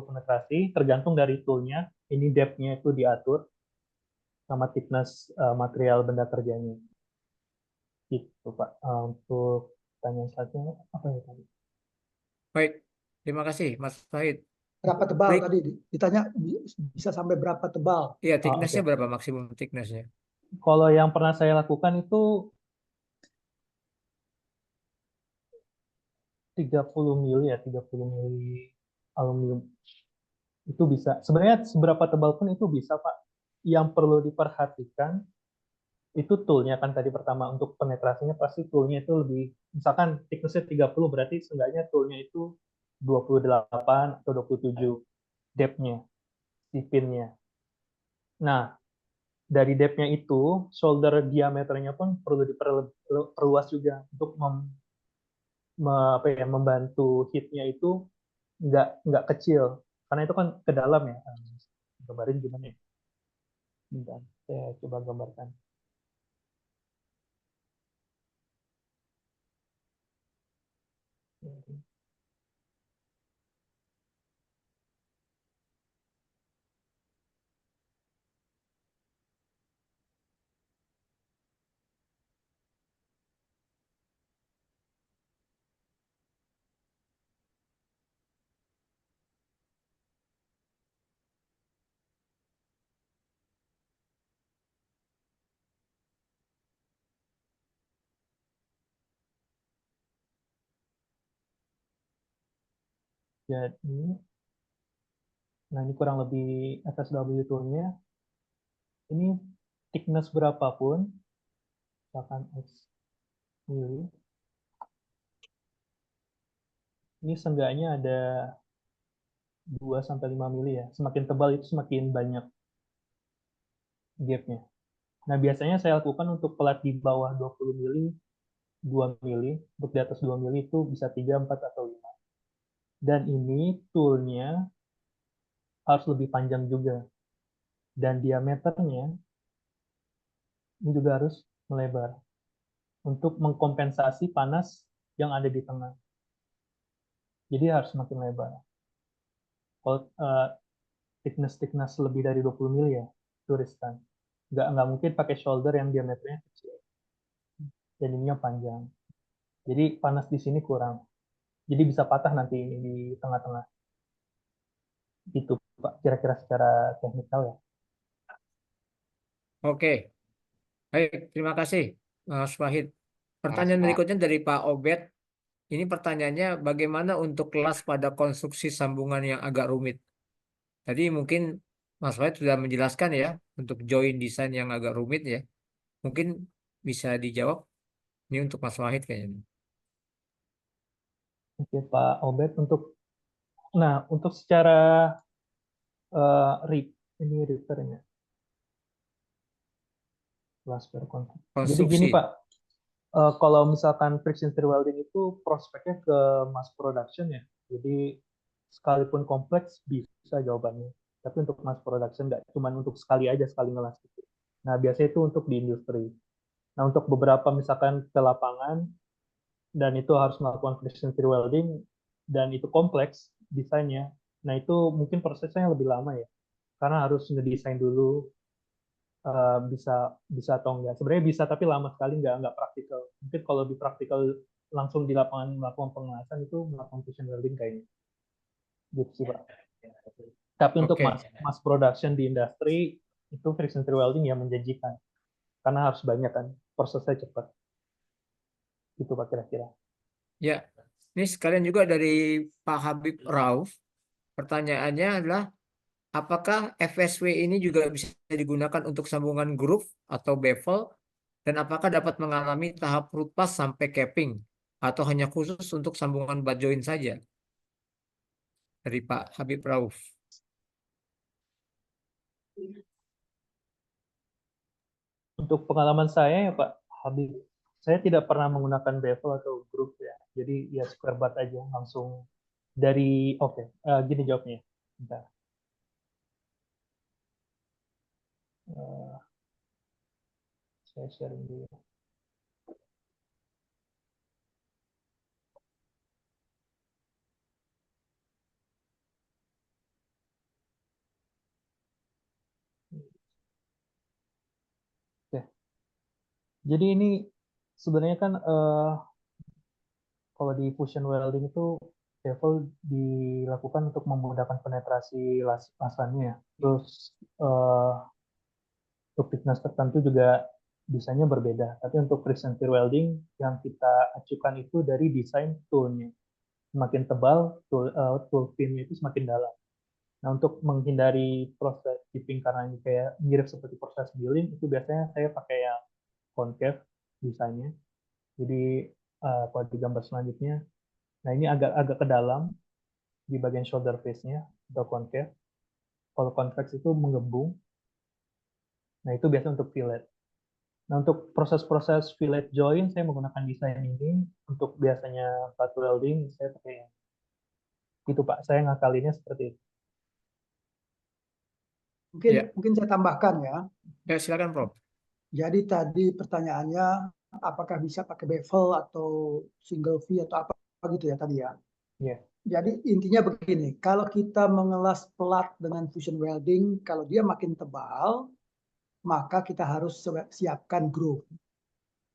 penetrasi, tergantung dari toolnya. Ini depth-nya itu diatur sama thickness material benda kerjanya. Gitu, Pak. Untuk pertanyaan selanjutnya, apa ya tadi? Baik, terima kasih Mas Wahid. Berapa tebal Baik. tadi ditanya bisa sampai berapa tebal? Iya, thickness-nya Oke. berapa maksimum thickness-nya? Kalau yang pernah saya lakukan itu 30 mili ya, 30 mili aluminium. Itu bisa. Sebenarnya seberapa tebal pun itu bisa, Pak. Yang perlu diperhatikan itu toolnya kan tadi pertama untuk penetrasinya pasti toolnya itu lebih, misalkan thickness-nya 30 berarti seenggaknya toolnya itu 28 atau 27 depth-nya, si pin-nya. Nah, dari depth-nya itu, shoulder diameternya pun perlu diperluas juga untuk membantu hit-nya itu nggak kecil. Karena itu kan ke dalam ya. Gambarin gimana ya? Bentar, saya coba gambarkan. Jadi, nah ini kurang lebih FSW toolnya. Ini thickness berapapun, misalkan X mili, ini seenggaknya ada 2-5 mili ya. Semakin tebal itu semakin banyak gap-nya. Nah, biasanya saya lakukan untuk pelat di bawah 20 mili, 2 mili, untuk di atas 2 mili itu bisa 3, 4, atau 5. Dan ini toolnya harus lebih panjang juga. Dan diameternya ini juga harus melebar untuk mengkompensasi panas yang ada di tengah. Jadi harus semakin lebar. Kalau thickness lebih dari 20 mili ya, itu riskan. Nggak mungkin pakai shoulder yang diameternya kecil. Jadinya panjang. Jadi panas di sini kurang. Jadi bisa patah nanti di tengah-tengah. Itu Pak, kira-kira secara teknikal ya. Oke, baik, terima kasih Mas Wahid. Pertanyaan berikutnya dari Pak Obed. Ini pertanyaannya bagaimana untuk kelas pada konstruksi sambungan yang agak rumit? Tadi mungkin Mas Wahid sudah menjelaskan ya untuk join desain yang agak rumit ya. Mungkin bisa dijawab Ini untuk Mas Wahid kayaknya. Oke, Pak Obed, untuk secara ini repairnya, glassware contact. Jadi gini Konstruksi. Pak, kalau misalkan friction stir welding itu prospeknya ke mass production ya. Jadi sekalipun kompleks bisa jawabannya. Tapi untuk mass production nggak cuma untuk sekali aja, sekali ngelas gitu. Nah, biasanya itu untuk di industri. Nah, untuk beberapa misalkan ke lapangan, dan itu harus melakukan friction stir welding, dan itu kompleks desainnya. Nah, itu mungkin prosesnya lebih lama ya. Karena harus ngedesain dulu, bisa atau enggak. Sebenarnya bisa, tapi lama sekali, nggak praktikal. Mungkin kalau di praktikal langsung di lapangan melakukan pengelasan itu melakukan friction welding kayaknya. Gitu sih, Pak. Tapi untuk Oke. mass production di industri, itu friction stir welding yang menjanjikan. Karena harus banyak kan, prosesnya cepat. Itu Pak kira-kira. Ya, ini sekalian juga dari Pak Habib Rauf. Pertanyaannya adalah, apakah FSW ini juga bisa digunakan untuk sambungan groove atau bevel, dan apakah dapat mengalami tahap root pass sampai capping, atau hanya khusus untuk sambungan butt joint saja? Dari Pak Habib Rauf. Untuk pengalaman saya ya Pak Habib, saya tidak pernah menggunakan bevel atau groove ya. Jadi ya square butt aja langsung dari gini jawabnya. Bentar. Saya sharing dulu. Oke. Jadi ini sebenarnya kan kalau di fusion welding itu bevel dilakukan untuk memudahkan penetrasi lasannya. Terus untuk thickness tertentu juga desainnya berbeda. Tapi untuk friction stir welding yang kita acukan itu dari desain toolnya. Semakin tebal, tool pinnya itu semakin dalam. Nah, untuk menghindari proses chipping karena ini kayak mirip seperti proses milling, itu biasanya saya pakai yang concave desainnya. Jadi kalau di gambar selanjutnya, nah ini agak ke dalam di bagian shoulder face-nya atau concave. Kalau convex itu mengembung. Nah, itu biasa untuk fillet. Nah, untuk proses-proses fillet joint, saya menggunakan desain ini. Untuk biasanya butt welding, saya pakai yang itu Pak. Saya ngakalinnya seperti itu. Mungkin saya tambahkan ya. Ya, silakan Prof. Jadi tadi pertanyaannya apakah bisa pakai bevel atau single V atau apa gitu ya tadi ya. Iya. Jadi intinya begini, kalau kita mengelas plat dengan fusion welding, kalau dia makin tebal, maka kita harus siapkan groove.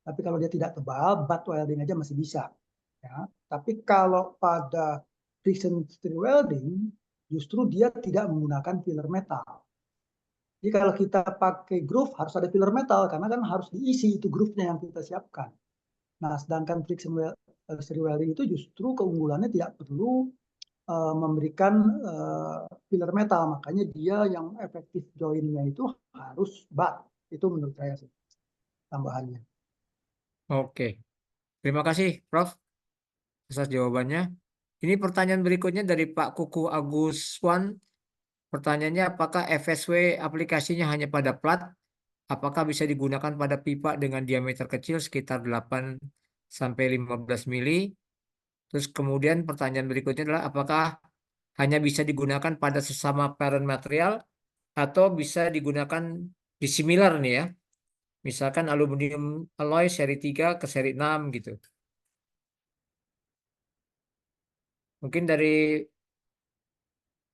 Tapi kalau dia tidak tebal, butt welding aja masih bisa. Ya. Tapi kalau pada friction stir welding, justru dia tidak menggunakan filler metal. Jadi kalau kita pakai groove harus ada filler metal karena kan harus diisi itu groove-nya yang kita siapkan. Nah, sedangkan friction stir welding itu justru keunggulannya tidak perlu memberikan filler metal, makanya dia yang efektif join-nya itu harus butt. Itu menurut saya sih tambahannya. Oke. Terima kasih Prof atas jawabannya. Ini pertanyaan berikutnya dari Pak Kuku Aguswan. Pertanyaannya, apakah FSW aplikasinya hanya pada plat? Apakah bisa digunakan pada pipa dengan diameter kecil sekitar 8 sampai 15 mili? Terus kemudian pertanyaan berikutnya adalah, apakah hanya bisa digunakan pada sesama parent material atau bisa digunakan di similar nih ya? Misalkan aluminium alloy seri 3 ke seri 6 gitu. Mungkin dari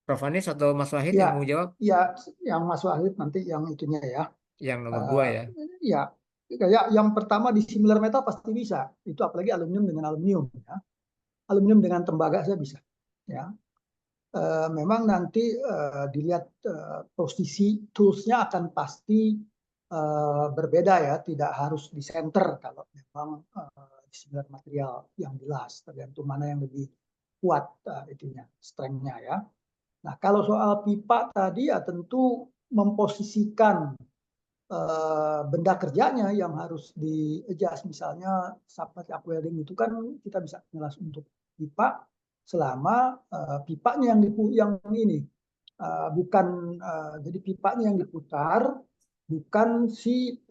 Prof. Anis atau Mas Wahid yang Ya, mau jawab? ya, yang Mas Wahid nanti yang itunya ya. Yang nomor 2 ya. Ya, kayak yang pertama di similar metal pasti bisa. Itu apalagi aluminium dengan aluminium. Ya. Aluminium dengan tembaga saya bisa. Ya. Memang nanti dilihat posisi toolsnya akan pasti berbeda ya. Tidak harus di center kalau memang di similar material yang jelas. Tergantung mana yang lebih kuat itunya, strength-nya ya. Nah, kalau soal pipa tadi ya tentu memposisikan benda kerjanya yang harus di-adjust. Misalnya seperti arc welding itu kan kita bisa ngelas untuk pipa selama pipanya yang ini bukan jadi pipanya yang diputar, bukan si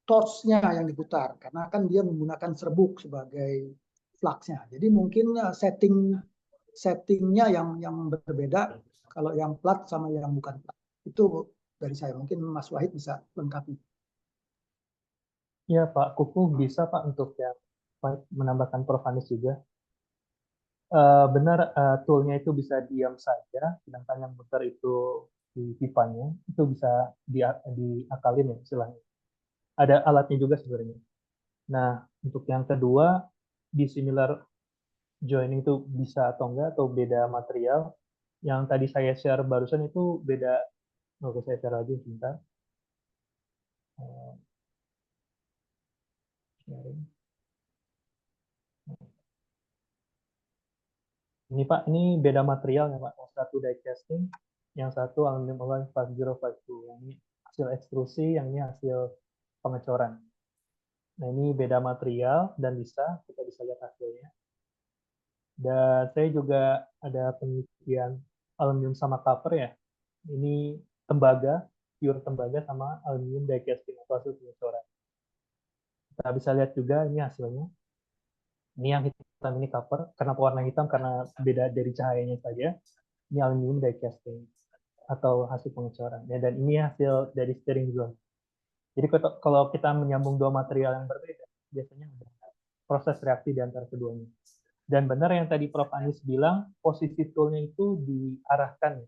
torch-nya yang diputar, karena kan dia menggunakan serbuk sebagai fluxnya. Jadi mungkin settingnya yang berbeda kalau yang plat sama yang bukan plat. Itu dari saya. Mungkin Mas Wahid bisa lengkapi. Ya Pak Kuku, bisa Pak untuk yang menambahkan Prof. Anies juga. Benar, toolnya itu bisa diam saja, sedangkan yang muter itu di pipanya, itu bisa diakalin ya istilahnya. Ada alatnya juga sebenarnya. Nah, untuk yang kedua, di similar joining itu bisa atau enggak, atau beda material. Yang tadi saya share barusan itu beda. Oke, saya share lagi sebentar. Sharing. Ini Pak, ini beda materialnya Pak. Yang satu die casting, yang satu aluminium alloy 5052. Yang ini hasil ekstrusi, yang ini hasil pengecoran. Nah, ini beda material dan kita bisa lihat hasilnya. Dan saya juga ada penelitian aluminium sama copper ya. Ini tembaga, pure tembaga sama aluminium die casting atau hasil pengecoran. Kita bisa lihat juga ini hasilnya. Ini yang hitam, ini copper. Kenapa warna hitam? Karena beda dari cahayanya saja. Ini aluminium die casting atau hasil pengecoran. Ya, dan ini hasil dari steering zone. Jadi kalau kita menyambung dua material yang berbeda, biasanya ada proses reaksi di antara keduanya. Dan benar yang tadi Prof. Anies bilang, posisi toolnya itu diarahkan.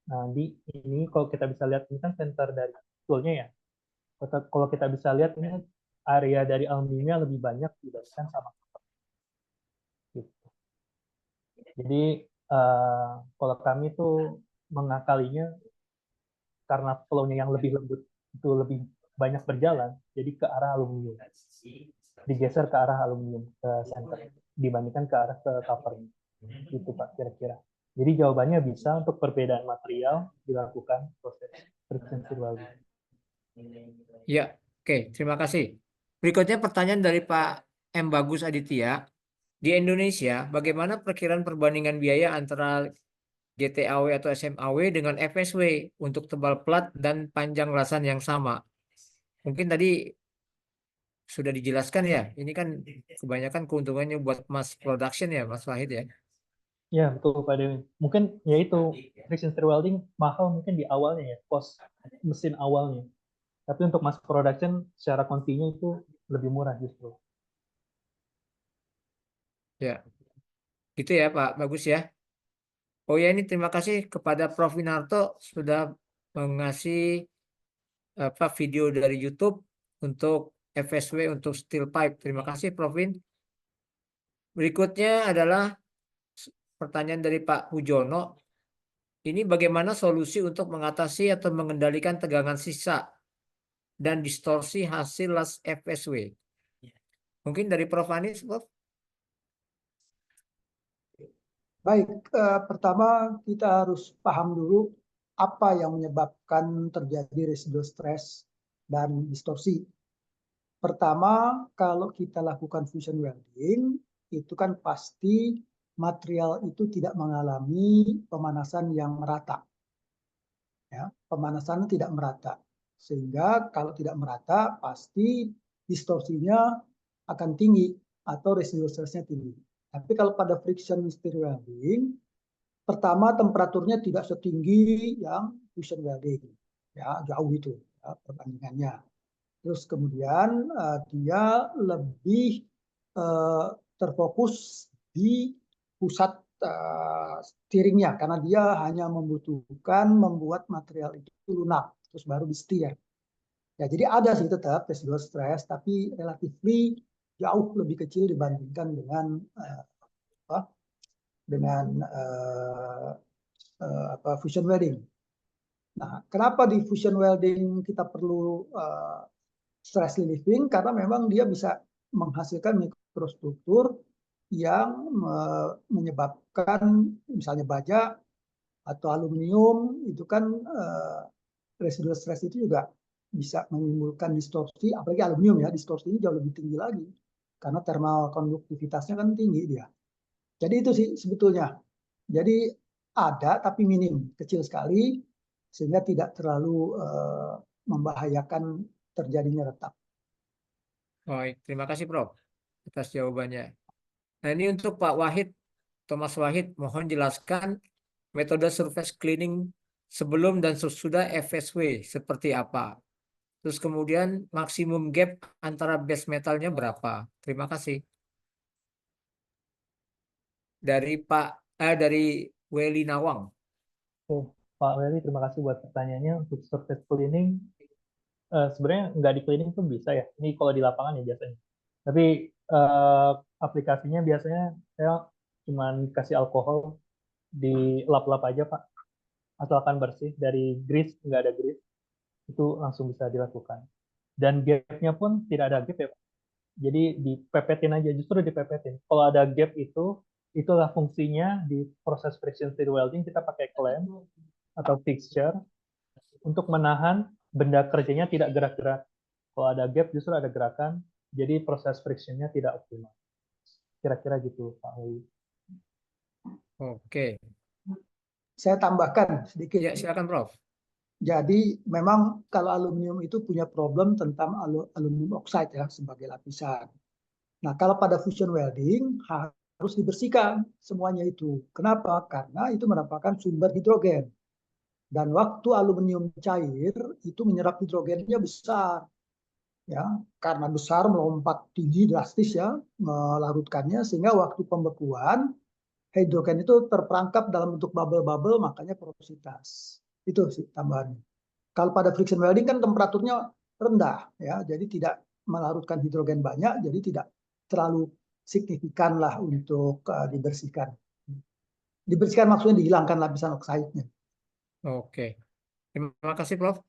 Nah, di ini kalau kita bisa lihat, ini kan center dari toolnya ya. Kalau kita bisa lihat, ini area dari aluminiumnya lebih banyak dibandingkan sama copper. Gitu. Jadi, kalau kami tuh mengakalinya, karena flow-nya yang lebih lembut, itu lebih banyak berjalan, jadi ke arah aluminium. Digeser ke arah aluminium, ke center, dibandingkan ke arah ke copper. Itu Pak, kira-kira. Jadi jawabannya bisa untuk perbedaan material dilakukan proses friction stir welding. Ya, oke, terima kasih. Berikutnya pertanyaan dari Pak M. Bagus Aditya. Di Indonesia, bagaimana perkiraan perbandingan biaya antara GTAW atau SMAW dengan FSW untuk tebal plat dan panjang lasan yang sama? Mungkin tadi sudah dijelaskan ya. Ini kan kebanyakan keuntungannya buat mass production ya, Mas Wahid ya. Ya, betul Pak Dewi. Mungkin ya itu, friction stir welding mahal mungkin di awalnya ya, cost mesin awalnya. Tapi untuk mass production secara kontinu itu lebih murah justru. Ya, gitu ya Pak, bagus ya. Oh ya, ini terima kasih kepada Prof. Winarto sudah mengasih video dari YouTube untuk FSW untuk steel pipe. Terima kasih Prof. Win. Berikutnya adalah pertanyaan dari Pak Pujono. Ini bagaimana solusi untuk mengatasi atau mengendalikan tegangan sisa dan distorsi hasil las FSW? Mungkin dari Prof. Anies, Prof. Baik, pertama kita harus paham dulu apa yang menyebabkan terjadi residual stress dan distorsi. Pertama, kalau kita lakukan fusion welding, itu kan pasti material itu tidak mengalami pemanasan yang merata. Ya, pemanasan tidak merata. Sehingga kalau tidak merata, pasti distorsinya akan tinggi atau residual stressnya tinggi. Tapi kalau pada friction stir welding, pertama temperaturnya tidak setinggi yang fusion welding, ya jauh itu ya, perbandingannya. Terus kemudian dia lebih terfokus di pusat steeringnya karena dia hanya membutuhkan membuat material itu lunak terus baru di steer. Ya, jadi ada sih tetap residual stress tapi relatively jauh lebih kecil dibandingkan dengan fusion welding. Nah, kenapa di fusion welding kita perlu stress relieving? Karena memang dia bisa menghasilkan mikrostruktur yang menyebabkan misalnya baja atau aluminium itu kan residual stress itu juga bisa menimbulkan distorsi, apalagi aluminium ya, distorsi ini jauh lebih tinggi lagi karena thermal konduktivitasnya kan tinggi dia. Jadi itu sih sebetulnya. Jadi ada tapi minim, kecil sekali sehingga tidak terlalu membahayakan terjadinya retak. Baik, terima kasih Prof atas jawabannya. Nah, ini untuk Pak Wahid, Thomas Wahid, mohon jelaskan metode surface cleaning sebelum dan sesudah FSW seperti apa. Terus kemudian maksimum gap antara base metalnya berapa? Terima kasih. Dari Weli Nawang. Oke, Pak Wery, terima kasih buat pertanyaannya. Untuk surface cleaning, sebenarnya nggak di cleaning pun bisa ya. Ini kalau di lapangan ya biasanya. Tapi aplikasinya biasanya saya cuma kasih alkohol di lap-lap aja Pak. Asalkan bersih, dari grease, nggak ada grease, itu langsung bisa dilakukan. Dan gap-nya pun tidak ada gap ya Pak. Jadi dipepetin aja, justru dipepetin. Kalau ada gap itulah fungsinya di proses friction stir welding, kita pakai clamp atau fixture untuk menahan benda kerjanya tidak gerak-gerak. Kalau ada gap justru ada gerakan, jadi proses frictionnya tidak optimal. Kira-kira gitu Pak Hui. Oke. Saya tambahkan sedikit. Ya, silakan Prof. Jadi memang kalau aluminium itu punya problem tentang aluminium oxide ya sebagai lapisan. Nah, kalau pada fusion welding harus dibersihkan semuanya itu. Kenapa? Karena itu merupakan sumber hidrogen. Dan waktu aluminium cair itu menyerap hidrogennya besar. Ya, karena besar melompat tinggi drastis ya, melarutkannya sehingga waktu pembekuan hidrogen itu terperangkap dalam bentuk bubble-bubble, makanya porositas. Itu sih tambahannya. Kalau pada friction welding kan temperaturnya rendah ya, jadi tidak melarutkan hidrogen banyak, jadi tidak terlalu signifikan lah untuk dibersihkan. Dibersihkan maksudnya dihilangkan lapisan oksida-nya. Oke. Terima kasih Prof.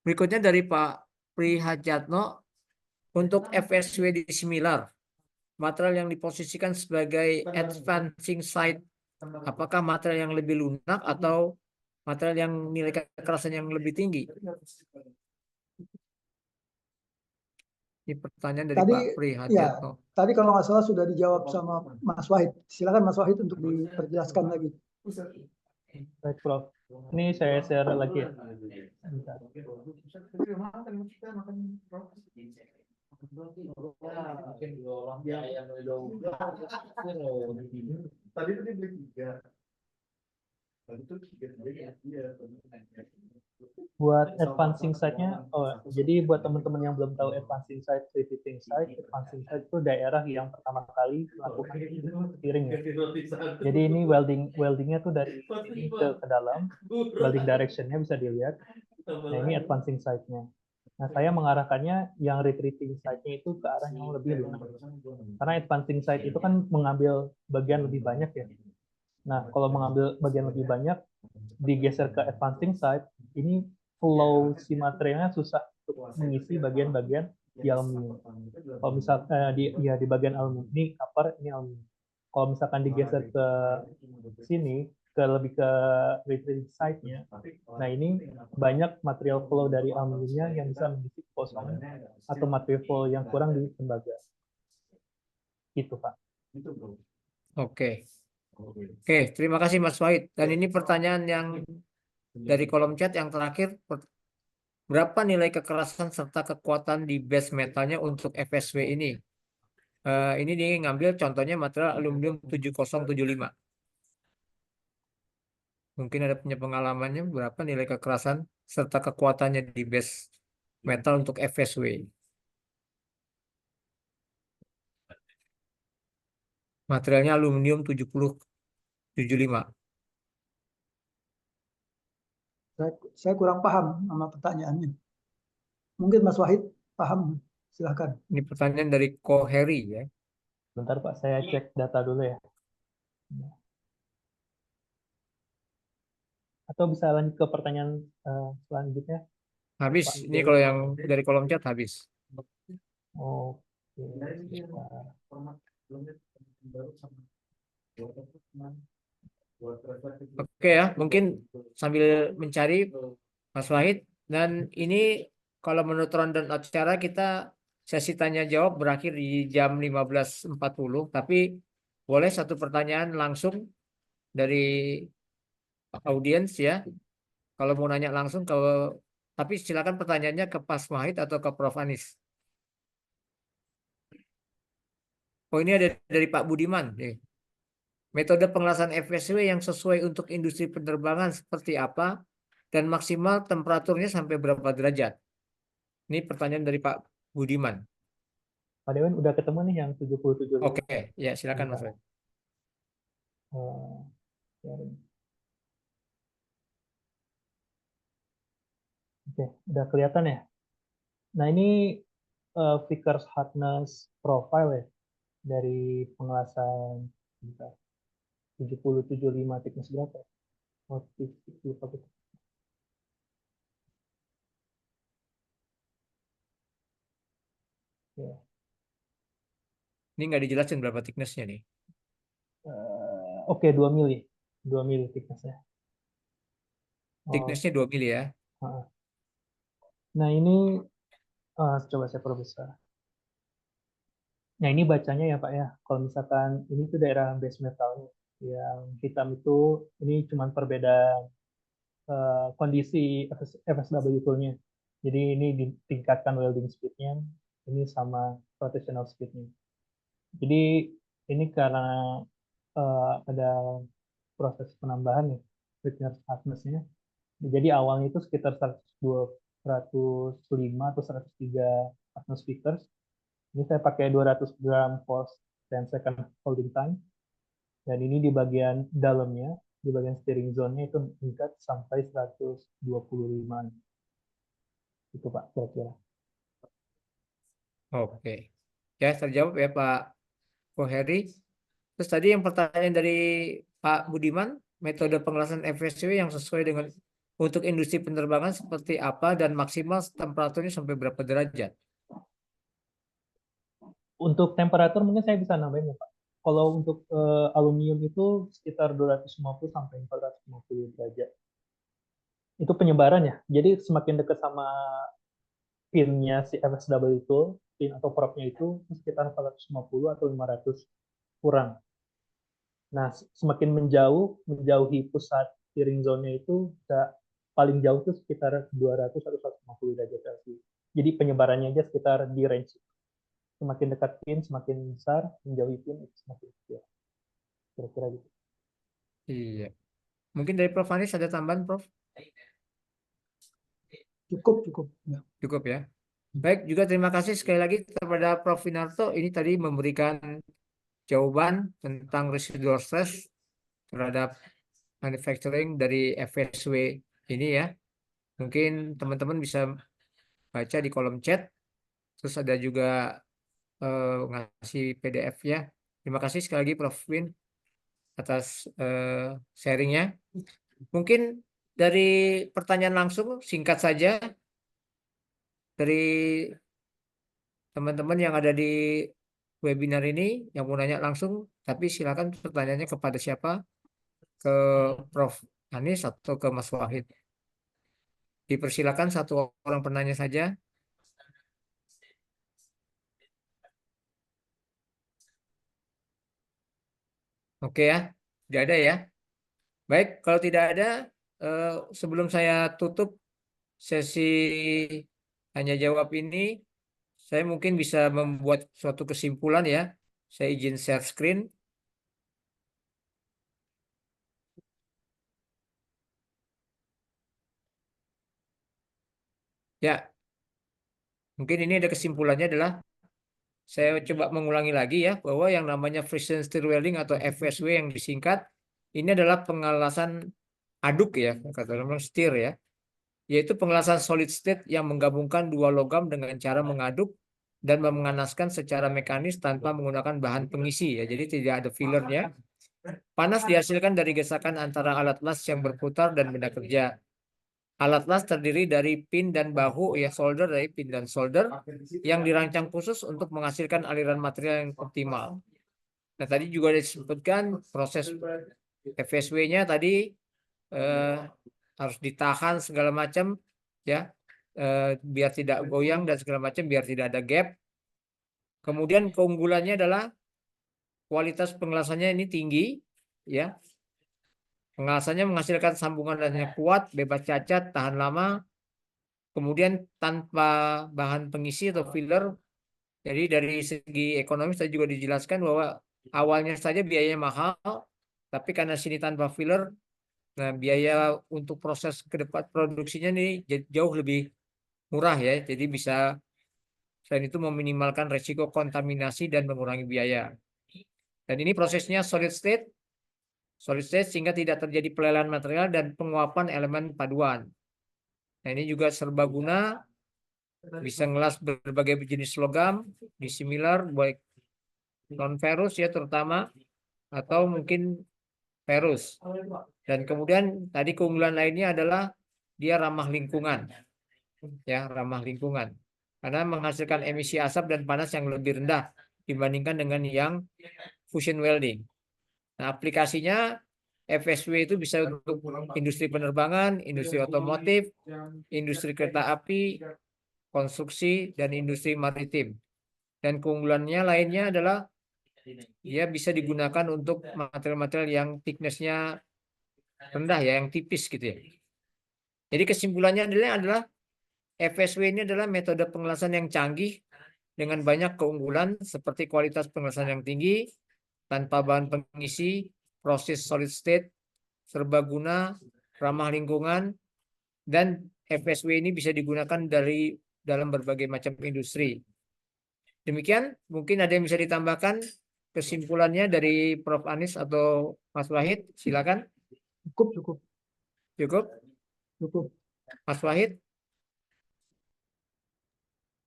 Berikutnya dari Pak Prihajatno, untuk FSW di similar, material yang diposisikan sebagai advancing site, apakah material yang lebih lunak atau material yang nilai kekerasan yang lebih tinggi? Ini pertanyaan dari Pak Prihajatno. Tadi kalau nggak salah sudah dijawab sama Mas Wahid. Silakan Mas Wahid untuk diperjelaskan lagi. Baik Prof. Ini saya share lagi ya. Bentar. Buat advancing site-nya, jadi buat teman-teman yang belum tahu advancing site, repeating site, advancing site itu daerah yang pertama kali melakukan steering ya. Jadi ini weldingnya tuh dari sini ke dalam, welding direction-nya bisa dilihat. Nah ini advancing site-nya. Nah saya mengarahkannya yang retreating site-nya itu ke arah yang lebih lunak. Karena advancing site itu kan mengambil bagian lebih banyak ya. Nah kalau mengambil bagian lebih banyak, digeser ke advancing site, ini flow si materialnya susah untuk mengisi bagian-bagian di aluminium. Kalau misal di bagian aluminium ini copper, ini aluminium. Kalau misalkan digeser ke sini, lebih ke retreating site-nya, nah ini banyak material flow dari aluminiumnya yang bisa mengisi kosongan atau material flow yang kurang di tembaga. Gitu Pak. Oke. Oke, terima kasih Mas Wahid. Dan ini pertanyaan yang dari kolom chat yang terakhir, berapa nilai kekerasan serta kekuatan di base metalnya untuk FSW ini? Ini dia ngambil contohnya material aluminium 7075. Mungkin ada punya pengalamannya berapa nilai kekerasan serta kekuatannya di base metal untuk FSW. Materialnya aluminium 7075. Saya kurang paham sama pertanyaannya. Mungkin Mas Wahid paham. Silakan. Ini pertanyaan dari Koheri ya. Bentar Pak, saya cek data dulu ya. Atau bisa lanjut ke pertanyaan selanjutnya? Habis. Pak, Ini kalau yang dari kolom chat habis. Oke. Oke ya, mungkin sambil mencari Mas Wahid, dan ini kalau menurut rundown acara kita sesi tanya jawab berakhir di jam 15.40, tapi boleh satu pertanyaan langsung dari audiens ya. Kalau mau nanya langsung tapi silakan pertanyaannya ke Pak Wahid atau ke Prof Anis. Oh, ini ada dari Pak Budiman. Metode pengelasan FSW yang sesuai untuk industri penerbangan seperti apa dan maksimal temperaturnya sampai berapa derajat? Ini pertanyaan dari Pak Budiman. Pak Dewan udah ketemu nih yang 77. Oke, ya silakan Mas Wahid. Sharing. Oke, udah kelihatan ya. Nah, ini Vickers hardness profile ya dari pengelasan 7075 thickness berapa? Lupa. Ya. Ini nggak dijelasin berapa thickness-nya nih. Oke, 2 mili. 2 mili thickness-nya. Thickness-nya 2 mili ya. Nah, ini coba saya perbesar. Nah, ini bacanya ya Pak ya. Kalau misalkan ini tuh daerah base metalnya. Yang hitam itu ini cuma perbedaan kondisi FSW tool-nya. Jadi ini ditingkatkan welding speed-nya, ini sama rotational speed-nya. Jadi ini karena ada proses penambahan ya, Vickers hardness-nya. Jadi awalnya itu sekitar 105 atau 103 hardness Vickers. Ini saya pakai 200 gram force 10 second holding time. Dan ini di bagian dalamnya, di bagian steering zone-nya itu meningkat sampai 125. Itu Pak, kira-kira. Oke. Ya, terjawab ya Pak Koheri. Terus tadi yang pertanyaan dari Pak Budiman, metode pengelasan FSW yang sesuai dengan untuk industri penerbangan seperti apa dan maksimal temperaturnya sampai berapa derajat? Untuk temperatur mungkin saya bisa nambahin ya Pak. Kalau untuk aluminium itu sekitar 250 sampai 450 derajat. Itu penyebaran ya. Jadi semakin dekat sama pinnya si FSW itu, pin atau propnya itu sekitar 450 atau 500 kurang. Nah, semakin menjauhi pusat steering zone-nya itu paling jauh itu sekitar 200 atau 150 derajat Celcius. Jadi penyebarannya aja sekitar di range. Semakin dekat pin, semakin besar, menjauhi pin itu semakin kecil. Kira-kira gitu. Iya. Mungkin dari Prof Anis ada tambahan, Prof? Cukup. Ya. Cukup ya. Baik, juga terima kasih sekali lagi kepada Prof Winarto. Ini tadi memberikan jawaban tentang residual stress terhadap manufacturing dari FSW ini ya. Mungkin teman-teman bisa baca di kolom chat. Terus ada juga ngasih PDF-nya. Terima kasih sekali lagi Prof Win atas sharingnya. Mungkin dari pertanyaan langsung singkat saja dari teman-teman yang ada di webinar ini yang mau nanya langsung, tapi silakan pertanyaannya kepada siapa? Ke Prof Anis atau ke Mas Wahid. Dipersilakan satu orang penanya saja. Oke ya, tidak ada ya. Baik, kalau tidak ada, sebelum saya tutup sesi tanya jawab ini, saya mungkin bisa membuat suatu kesimpulan ya. Saya izin share screen. Ya, mungkin ini ada kesimpulannya adalah saya coba mengulangi lagi ya bahwa yang namanya friction stir welding atau FSW yang disingkat ini adalah pengelasan aduk ya, kata orang stir ya, yaitu pengelasan solid state yang menggabungkan dua logam dengan cara mengaduk dan memanaskan secara mekanis tanpa menggunakan bahan pengisi ya. Jadi tidak ada fillernya. Panas dihasilkan dari gesekan antara alat las yang berputar dan benda kerja. Alat las terdiri dari pin dan bahu ya, solder dari pin dan solder yang dirancang khusus untuk menghasilkan aliran material yang optimal. Nah, tadi juga disebutkan proses FSW-nya tadi harus ditahan segala macam ya. biar tidak goyang dan segala macam, biar tidak ada gap. Kemudian keunggulannya adalah kualitas pengelasannya ini tinggi, ya. Pengelasannya menghasilkan sambungan yang kuat, bebas cacat, tahan lama. Kemudian tanpa bahan pengisi atau filler. Jadi dari segi ekonomis saya juga dijelaskan bahwa awalnya saja biayanya mahal, tapi karena sini tanpa filler, nah biaya untuk proses ke depan produksinya ini jauh lebih murah ya. Jadi bisa selain itu meminimalkan resiko kontaminasi dan mengurangi biaya. Dan ini prosesnya solid state sehingga tidak terjadi pelelehan material dan penguapan elemen paduan. Nah ini juga serbaguna, bisa ngelas berbagai jenis logam, disimilar, baik non ferrous ya terutama, atau mungkin ferrous. Dan kemudian tadi keunggulan lainnya adalah dia ramah lingkungan, ya ramah lingkungan, karena menghasilkan emisi asap dan panas yang lebih rendah dibandingkan dengan yang fusion welding. Nah, aplikasinya FSW itu bisa untuk industri penerbangan, industri otomotif, industri kereta api, konstruksi, dan industri maritim. Dan keunggulannya lainnya adalah dia bisa digunakan untuk material-material yang thickness-nya rendah ya, yang tipis gitu ya. Jadi kesimpulannya adalah FSW ini adalah metode pengelasan yang canggih dengan banyak keunggulan seperti kualitas pengelasan yang tinggi, tanpa bahan pengisi, proses solid state, serbaguna, ramah lingkungan, dan FSW ini bisa digunakan dalam berbagai macam industri. Demikian, mungkin ada yang bisa ditambahkan kesimpulannya dari Prof. Anis atau Mas Wahid, silakan. Cukup. Mas Wahid.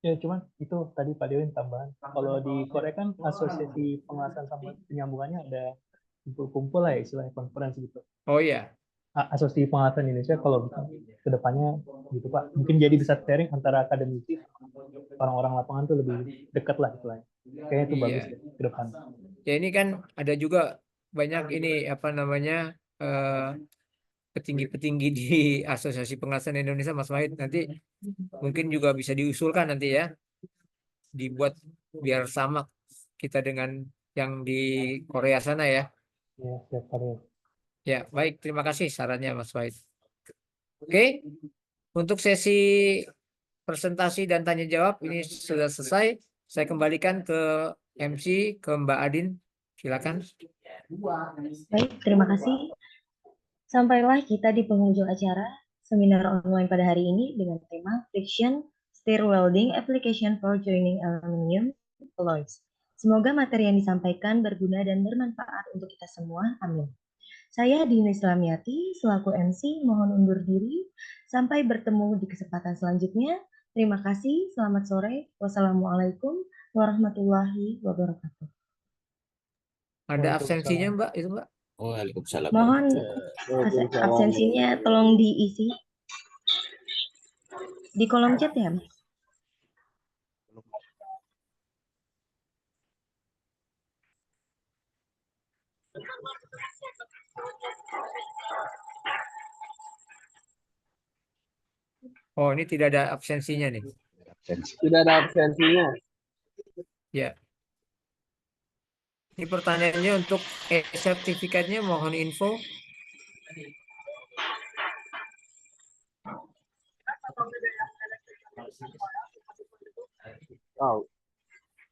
Ya, cuman itu tadi Pak Dewin tambahan. Kalau di Korea kan asosiasi pengelasan sama penyambungannya ada kumpul-kumpul lah ya, istilahnya konferensi gitu. Oh iya. Asosiasi pengelasan Indonesia kalau ke depannya gitu Pak. Mungkin jadi bisa sharing antara akademisi, orang-orang lapangan tuh lebih dekat lah istilahnya. Kayaknya itu bagus ya ke depan. Ya ini kan ada juga banyak ini apa namanya petinggi-petinggi di Asosiasi Pengelasan Indonesia, Mas Wahid. Nanti mungkin juga bisa diusulkan nanti ya, dibuat biar sama kita dengan yang di Korea sana ya. Ya, siap Pak Dewin. Ya, baik. Terima kasih sarannya Mas Wahid. Oke, untuk sesi presentasi dan tanya jawab ini sudah selesai. Saya kembalikan ke MC, ke Mbak Adin. Silakan. Baik, terima kasih. Sampailah kita di penghujung acara seminar online pada hari ini dengan tema Friction Stir Welding Application for Joining Aluminium Alloys. Semoga materi yang disampaikan berguna dan bermanfaat untuk kita semua. Amin. Saya Dina Islamiati, selaku MC, mohon undur diri. Sampai bertemu di kesempatan selanjutnya. Terima kasih, selamat sore. Wassalamualaikum warahmatullahi wabarakatuh. Ada absensinya Mbak, itu Mbak? Waalaikumsalam. Mohon absensinya tolong diisi di kolom chat ya, Mas. Oh, ini tidak ada absensinya nih. Tidak ada absensinya. Ya. Ini pertanyaannya untuk sertifikatnya mohon info.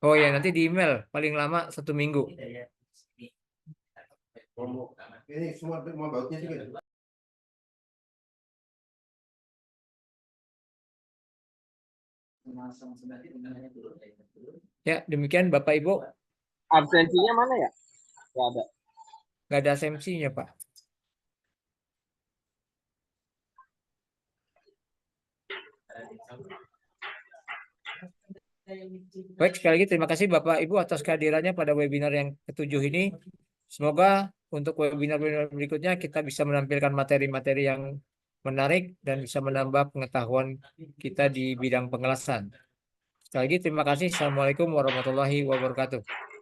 Oh ya, nanti di email paling lama 1 minggu. Ini semua bautnya juga. Ya, demikian Bapak Ibu. Absensinya mana ya? Nggak ada. Nggak ada absensinya, Pak. Baik, sekali lagi terima kasih Bapak Ibu atas kehadirannya pada webinar yang ke-7 ini. Semoga untuk webinar berikutnya kita bisa menampilkan materi-materi yang menarik dan bisa menambah pengetahuan kita di bidang pengelasan. Sekali lagi terima kasih. Assalamualaikum warahmatullahi wabarakatuh.